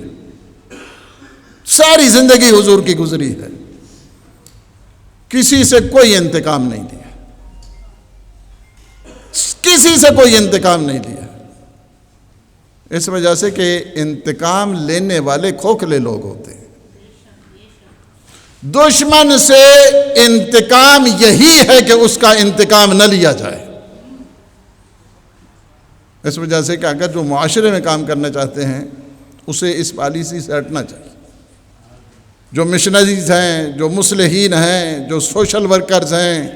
ساری زندگی حضور کی گزری ہے، کسی سے کوئی انتقام نہیں لیا، کسی سے کوئی انتقام نہیں لیا۔ اس وجہ سے کہ انتقام لینے والے کھوکھلے لوگ ہوتے ہیں۔ دشمن سے انتقام یہی ہے کہ اس کا انتقام نہ لیا جائے۔ اس وجہ سے کہ اگر جو معاشرے میں کام کرنا چاہتے ہیں اسے اس پالیسی سے ہٹنا چاہیے۔ جو مشنریز ہیں، جو مصلحین ہیں، جو سوشل ورکرز ہیں،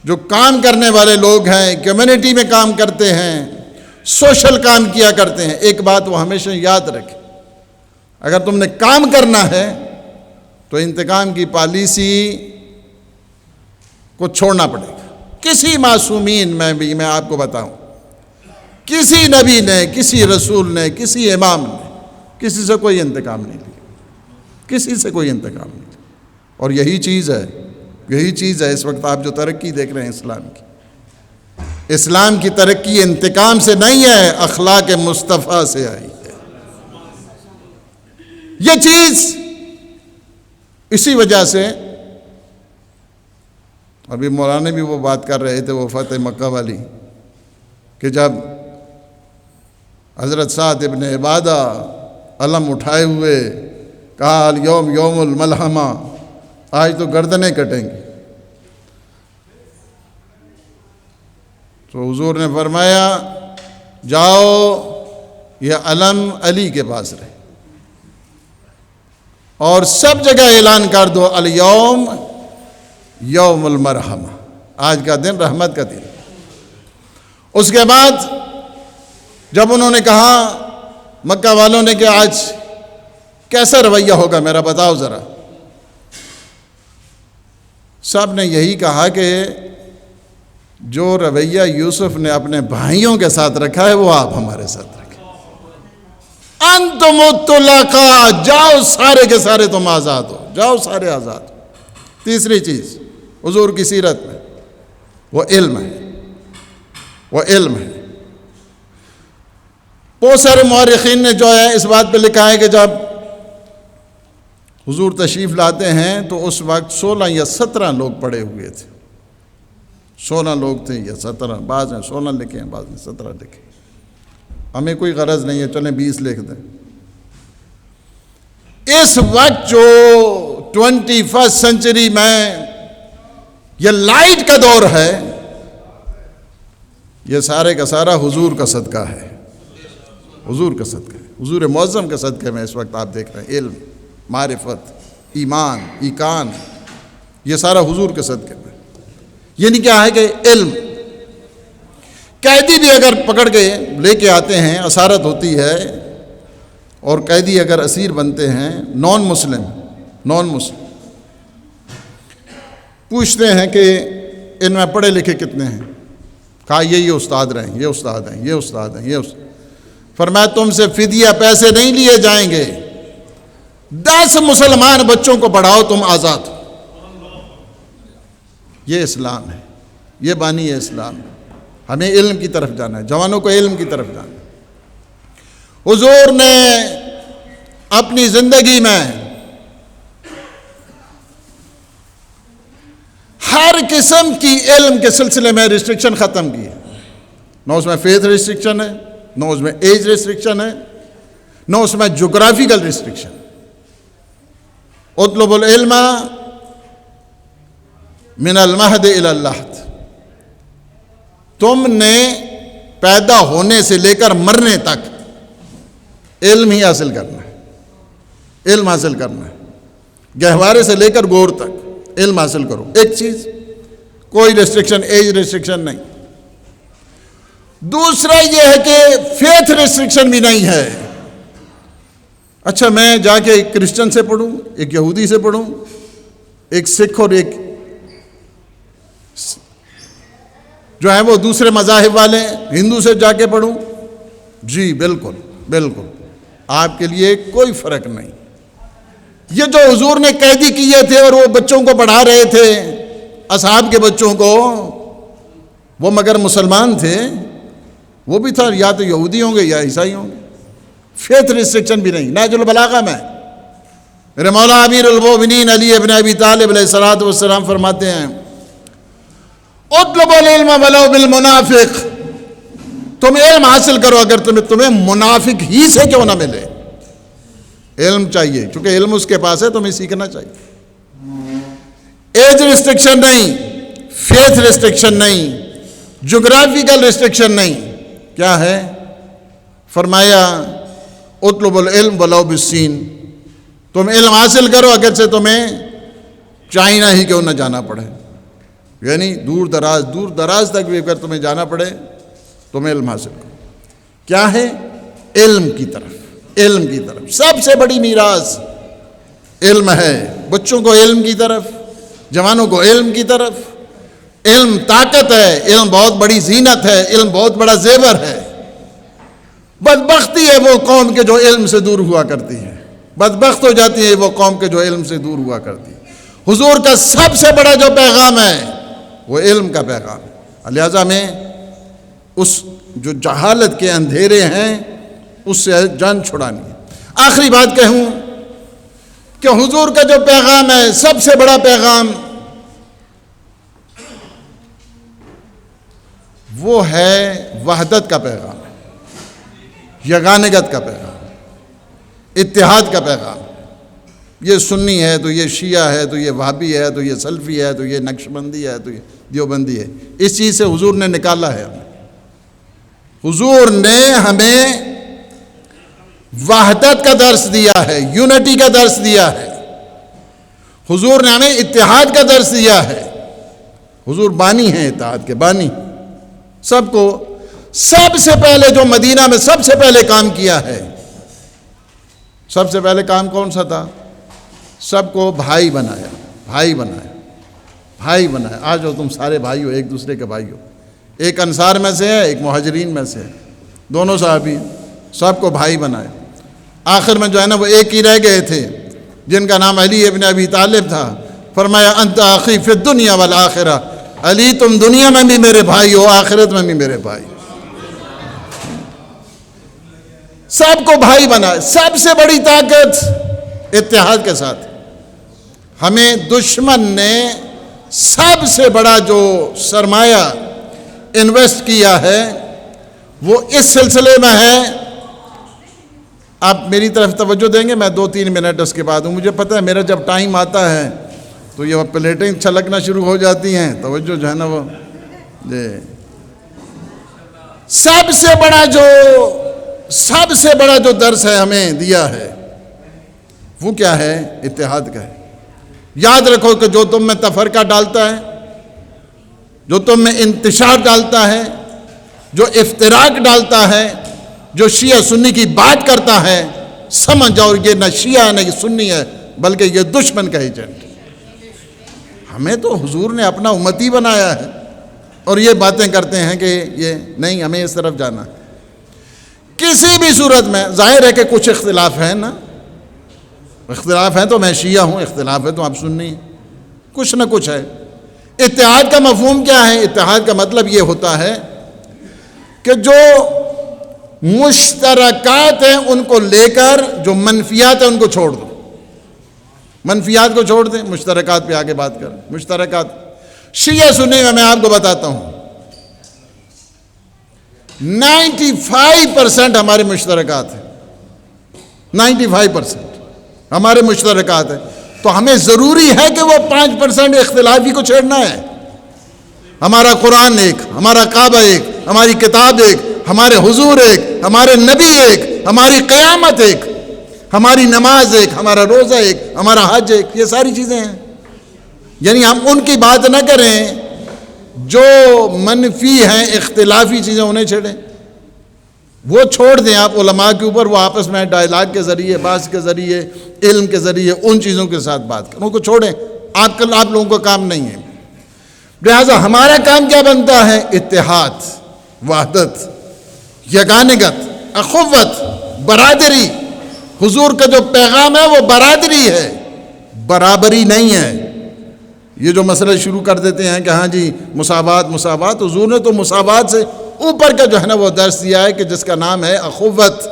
جو کام کرنے والے لوگ ہیں، کمیونٹی میں کام کرتے ہیں، سوشل کام کیا کرتے ہیں، ایک بات وہ ہمیشہ یاد رکھیں، اگر تم نے کام کرنا ہے تو انتقام کی پالیسی کو چھوڑنا پڑے گا۔ کسی معصومین میں بھی میں آپ کو بتاؤں، کسی نبی نے، کسی رسول نے، کسی امام نے کسی سے کوئی انتقام نہیں لیا، کسی سے کوئی انتقام نہیں لیا۔ اور یہی چیز ہے اس وقت آپ جو ترقی دیکھ رہے ہیں اسلام کی ترقی انتقام سے نہیں ہے، اخلاق مصطفیٰ سے آئی ہے۔ یہ چیز اسی وجہ سے، ابھی مولانا بھی وہ بات کر رہے تھے، وہ فتح مکہ والی، کہ جب حضرت سعد ابن عبادہ علم اٹھائے ہوئے کہا الیوم یوم الملحمہ، آج تو گردنیں کٹیں گی، تو حضور نے فرمایا جاؤ یہ علم علی کے پاس رہے، اور سب جگہ اعلان کر دو الیوم یوم المرحمہ، آج کا دن رحمت کا دن۔ اس کے بعد جب انہوں نے کہا مکہ والوں نے کہ آج کیسا رویہ ہوگا میرا بتاؤ ذرا، سب نے یہی کہا کہ جو رویہ یوسف نے اپنے بھائیوں کے ساتھ رکھا ہے وہ آپ ہمارے ساتھ رکھیں۔ انتم الطلقاء، جاؤ سارے کے سارے تم آزاد ہو، جاؤ سارے آزاد ہو۔ تیسری چیز حضور کی سیرت میں وہ علم ہے، وہ علم ہے۔ بہت سارے مورخین نے جو ہے اس بات پہ لکھا ہے کہ جب حضور تشریف لاتے ہیں تو اس وقت 16 یا 17 لوگ پڑے ہوئے تھے، 16 لوگ تھے یا 17، بعض نے 16 لکھے ہیں، بعض نے 17 لکھے، ہمیں کوئی غرض نہیں ہے، چلیں 20 لکھ دیں۔ اس وقت جو 21 سینچری میں یہ لائٹ کا دور ہے، یہ سارے کا سارا حضور کا صدقہ ہے، حضور کا صدقہ ہے، حضور معظم کے صدقے میں اس وقت آپ دیکھ رہے ہیں۔ علم، معرفت، ایمان، ایقان، یہ سارا حضور کے صدقے میں۔ یعنی کیا ہے کہ علم، قیدی بھی اگر پکڑ کے لے کے آتے ہیں، اسارت ہوتی ہے، اور قیدی اگر اسیر بنتے ہیں نان مسلم پوچھتے ہیں کہ ان میں پڑھے لکھے کتنے ہیں؟ کہا یہ استاد رہے، یہ استاد ہیں، یہ استاد ہیں، یہ استاد۔ فرمایا تم سے فدیہ پیسے نہیں لیے جائیں گے، 10 مسلمان بچوں کو پڑھاؤ، تم آزاد ہو۔ یہ اسلام ہے، یہ بانی ہے اسلام ہے۔ ہمیں علم کی طرف جانا ہے، جوانوں کو علم کی طرف جانا ہے۔ حضور نے اپنی زندگی میں ہر قسم کی علم کے سلسلے میں ریسٹرکشن ختم کی ہے۔ نہ اس میں فیتھ ریسٹرکشن ہے، نہ اس میں ایج ریسٹرکشن ہے، نہ اس میں جغرافیکل ریسٹرکشن۔ اطلب العلم من المہد الی اللحد، تم نے پیدا ہونے سے لے کر مرنے تک علم ہی حاصل کرنا ہے، علم حاصل کرنا ہے، گہوارے سے لے کر گور تک علم حاصل کرو۔ ایک چیز، کوئی ریسٹرکشن، ایج ریسٹرکشن نہیں۔ دوسرا یہ ہے کہ فیتھ ریسٹرکشن بھی نہیں ہے۔ اچھا میں جا کے ایک کرسچن سے پڑھوں، ایک یہودی سے پڑھوں، ایک سکھ اور ایک جو ہے وہ دوسرے مذاہب والے ہندو سے جا کے پڑھوں؟ جی بالکل بالکل، آپ کے لیے کوئی فرق نہیں۔ یہ جو حضور نے قیدی کیے تھے اور وہ بچوں کو پڑھا رہے تھے، اصحاب کے بچوں کو، وہ مگر مسلمان تھے، وہ بھی تھا یا تو یہودی ہوں گے یا عیسائی ہوں گے۔ فیتھ ریسٹرکشن بھی نہیں۔ نہج البلاغہ میں میرے مولا امیر المومنین علی ابن ابی طالب علیہ الصلوۃ والسلام فرماتے ہیں اطلب العلم ولو بالمنافق، تم علم حاصل کرو اگر تمہیں منافق ہی سے کیوں نہ ملے، علم چاہیے، چونکہ علم اس کے پاس ہے، تمہیں سیکھنا چاہیے۔ ایج ریسٹرکشن نہیں، فیتھ ریسٹرکشن نہیں، جغرافیکل ریسٹرکشن نہیں۔ کیا ہے؟ فرمایا اطلب العلم ولو بالسین، تم علم حاصل کرو اگر سے تمہیں چائنا ہی کیوں نہ جانا پڑے، یعنی دور دراز تک بھی اگر تمہیں جانا پڑے تم علم حاصل کرو۔ کیا ہے؟ علم کی طرف، علم کی طرف۔ سب سے بڑی میراث علم ہے، بچوں کو علم کی طرف، جوانوں کو علم کی طرف۔ علم طاقت ہے، علم بہت بڑی زینت ہے، علم بہت بڑا زیور ہے۔ بدبختی ہے وہ قوم کے جو علم سے دور ہوا کرتی ہے، بدبخت ہو جاتی ہے وہ قوم کے جو علم سے دور ہوا کرتی ہے۔ حضور کا سب سے بڑا جو پیغام ہے وہ علم کا پیغام ہے، لہذا میں اس جو جہالت کے اندھیرے ہیں اس سے جان چھڑانی ہے۔ آخری بات کہوں کہ حضور کا جو پیغام ہے، سب سے بڑا پیغام، وہ ہے وحدت کا پیغام، یگانگت کا پیغام، اتحاد کا پیغام۔ یہ سنی ہے تو یہ شیعہ ہے تو یہ وہابی ہے تو یہ سلفی ہے تو یہ نقشبندی ہے تو یہ دیوبندی ہے، اس چیز سے حضور نے نکالا ہے ہمیں۔ حضور نے ہمیں وحدت کا درس دیا ہے، یونٹی کا درس دیا ہے۔ حضور نے ہمیں اتحاد کا درس دیا ہے. حضور بانی ہیں اتحاد کے، بانی. سب کو سب سے پہلے جو مدینہ میں سب سے پہلے کام کیا ہے، سب سے پہلے کام کون سا تھا؟ سب کو بھائی بنایا، بھائی بنایا، بھائی بنایا. آج ہو تم سارے بھائی ہو، ایک دوسرے کے بھائی ہو. ایک انصار میں سے ہے، ایک مہاجرین میں سے ہے، دونوں صحابی ہیں. سب کو بھائی بنایا. آخر میں جو ہے نا وہ ایک ہی رہ گئے تھے جن کا نام علی ابن ابی طالب تھا. فرمایا انت اخی فی الدنیا والآخرہ، علی تم دنیا میں بھی میرے بھائی ہو، آخرت میں بھی میرے بھائی. سب کو بھائی بنایا. سب سے بڑی طاقت اتحاد کے ساتھ. ہمیں دشمن نے سب سے بڑا جو سرمایہ انویسٹ کیا ہے وہ اس سلسلے میں ہے. آپ میری طرف توجہ دیں گے، میں 2-3 منٹ اس کے بعد ہوں. مجھے پتہ ہے میرا جب ٹائم آتا ہے تو یہ پلیٹیں چھلکنا شروع ہو جاتی ہیں، توجہ جو ہے نا وہ سب سے بڑا جو درس ہے ہمیں دیا ہے وہ کیا ہے؟ اتحاد کا ہے. یاد رکھو کہ جو تم میں تفرقہ ڈالتا ہے، جو تم میں انتشار ڈالتا ہے، جو افتراق ڈالتا ہے، جو شیعہ سنی کی بات کرتا ہے، سمجھ جاؤ یہ نہ شیعہ ہے نہ یہ سنی ہے، بلکہ یہ دشمن کا ایجنٹ. ہمیں تو حضور نے اپنا امتی بنایا ہے اور یہ باتیں کرتے ہیں کہ یہ نہیں، ہمیں اس طرف جانا ہے. کسی بھی صورت میں ظاہر ہے کہ کچھ اختلاف ہے نا، اختلاف ہے تو میں شیعہ ہوں، اختلاف ہے تو آپ سنی ہیں، کچھ نہ کچھ ہے. اتحاد کا مفہوم کیا ہے؟ اتحاد کا مطلب یہ ہوتا ہے کہ جو مشترکات ہیں ان کو لے کر جو منفیات ہیں ان کو چھوڑ دو. منفیات کو چھوڑ دیں، مشترکات پہ آگے بات کریں. مشترکات شیعہ سنی میں آپ کو بتاتا ہوں 95% ہمارے مشترکات ہیں. 95% ہمارے مشترکات ہیں. تو ہمیں ضروری ہے کہ وہ 5% اختلافی کو چھیڑنا ہے. ہمارا قرآن ایک، ہمارا کعبہ ایک، ہماری کتاب ایک، ہمارے حضور ایک، ہمارے نبی ایک، ہماری قیامت ایک، ہماری نماز ایک، ہمارا روزہ ایک، ہمارا حج ایک. یہ ساری چیزیں ہیں. یعنی ہم ان کی بات نہ کریں جو منفی ہیں، اختلافی چیزیں انہیں چھیڑیں. وہ چھوڑ دیں آپ علماء کے اوپر، وہ آپس میں ڈائلاگ کے ذریعے، بحث کے ذریعے، علم کے ذریعے ان چیزوں کے ساتھ بات کریں. ان کو چھوڑیں. آپ لوگوں کا کام نہیں ہے. لہٰذا ہمارا کام کیا بنتا ہے؟ اتحاد، وحدت، یگانگت، اخوت، برادری. حضور کا جو پیغام ہے وہ برادری ہے، برابری نہیں ہے. یہ جو مسئلہ شروع کر دیتے ہیں کہ ہاں جی مساوات مساوات، حضور نے تو مساوات سے اوپر کا جو ہے نا وہ درس دیا ہے کہ جس کا نام ہے اخوت،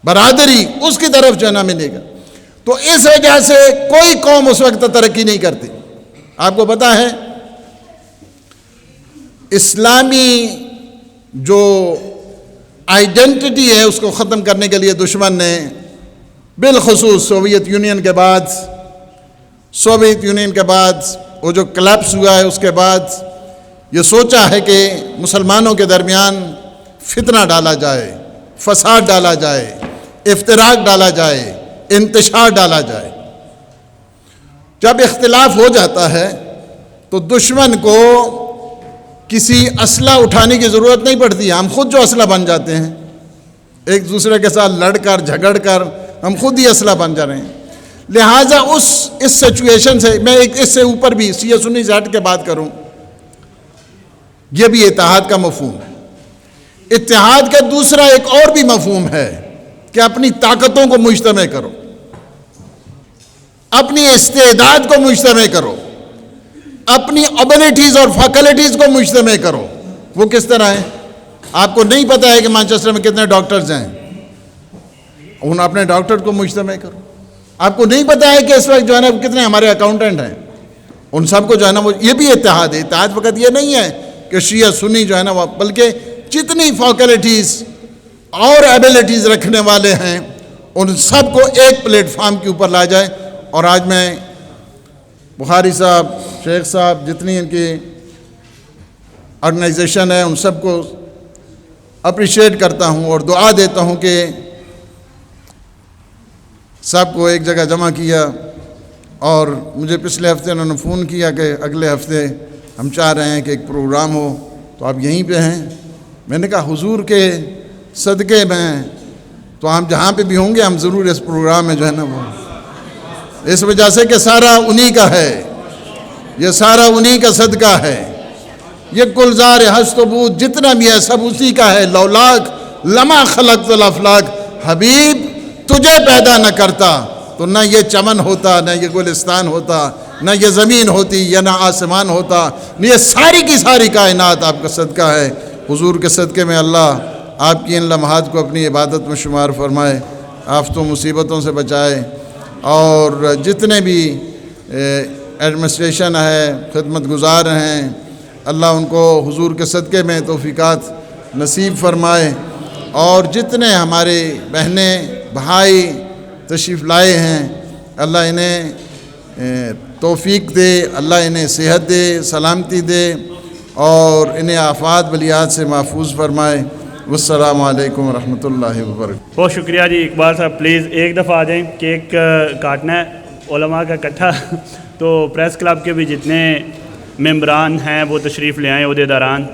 برادری. اس کی طرف جو ہے نا ملے گا. تو اس وجہ سے کوئی قوم اس وقت ترقی نہیں کرتی. آپ کو پتا ہے اسلامی جو آئیڈینٹی ہے اس کو ختم کرنے کے لیے دشمن نے بالخصوص سوویت یونین کے بعد وہ جو کلیپس ہوا ہے اس کے بعد یہ سوچا ہے کہ مسلمانوں کے درمیان فتنہ ڈالا جائے، فساد ڈالا جائے، افتراق ڈالا جائے، انتشار ڈالا جائے. جب اختلاف ہو جاتا ہے تو دشمن کو کسی اسلحہ اٹھانے کی ضرورت نہیں پڑتی. ہم خود جو اسلحہ بن جاتے ہیں، ایک دوسرے کے ساتھ لڑ کر جھگڑ کر ہم خود ہی اسلحہ بن جا رہے ہیں. لہٰذا اس سچویشن سے میں ایک اس سے اوپر بھی شیعہ سنی سے ہٹ کے بات کروں، یہ بھی اتحاد کا مفہوم ہے. اتحاد کا دوسرا ایک اور بھی مفہوم ہے کہ اپنی طاقتوں کو مجتمع کرو، اپنی استعداد کو مجتمع کرو، اپنی ابیلٹیز اور فیکلٹیز کو مجتمع کرو. وہ کس طرح ہے؟ آپ کو نہیں پتا ہے کہ مانچسٹر میں کتنے ڈاکٹرز ہیں، ان اپنے ڈاکٹر کو مجتمع کرو. آپ کو نہیں پتا ہے کہ اس وقت جو ہے نا کتنے ہمارے اکاؤنٹنٹ ہیں، ان سب کو جو ہے نا وہ یہ بھی اتحاد ہے. اتحاد فقط یہ نہیں ہے کہ شیعہ سنی جو ہے نا وہ، بلکہ جتنی فیکلٹیز اور ایبلٹیز رکھنے والے ہیں ان سب کو ایک پلیٹ فارم کے اوپر لا جائے. اور آج میں بخاری صاحب، شیخ صاحب، جتنی ان کی آرگنائزیشن ہے ان سب کو اپریشیٹ کرتا ہوں اور دعا دیتا ہوں کہ سب کو ایک جگہ جمع کیا اور مجھے پچھلے ہفتے انہوں نے فون کیا کہ اگلے ہفتے ہم چاہ رہے ہیں کہ ایک پروگرام ہو تو آپ یہیں پہ ہیں. میں نے کہا حضور کے صدقے میں تو ہم جہاں پہ بھی ہوں گے ہم ضرور اس پروگرام میں جو ہے نا وہ اس وجہ سے کہ سارا انہی کا ہے, یہ سارا انہی کا صدقہ ہے. یہ گلزار ہست و بود جتنا بھی ہے سب اسی کا ہے. لولاک لما خلقت الافلاک, حبیب تجھے پیدا نہ کرتا تو نہ یہ چمن ہوتا, نہ یہ گلستان ہوتا, نہ یہ زمین ہوتی, یا نہ آسمان ہوتا. یہ ساری کی ساری کائنات آپ کا صدقہ ہے. حضور کے صدقے میں اللہ آپ کی ان لمحات کو اپنی عبادت میں شمار فرمائے, آفتوں مصیبتوں سے بچائے, اور جتنے بھی ایڈمنسٹریشن ہے, خدمت گزار ہیں, اللہ ان کو حضور کے صدقے میں توفیقات نصیب فرمائے. اور جتنے ہمارے بہنیں بھائی تشریف لائے ہیں اللہ انہیں توفیق دے, اللہ انہیں صحت دے, سلامتی دے, اور انہیں آفات بلیات سے محفوظ فرمائے. والسلام علیکم ورحمۃ اللہ وبرکاتہ. بہت شکریہ جی. اقبال صاحب پلیز ایک دفعہ آ جائیں, کیک کاٹنا ہے علماء کا اکٹھا. تو پریس کلب کے بھی جتنے ممبران ہیں وہ تشریف لے آئیں, عہدیداران.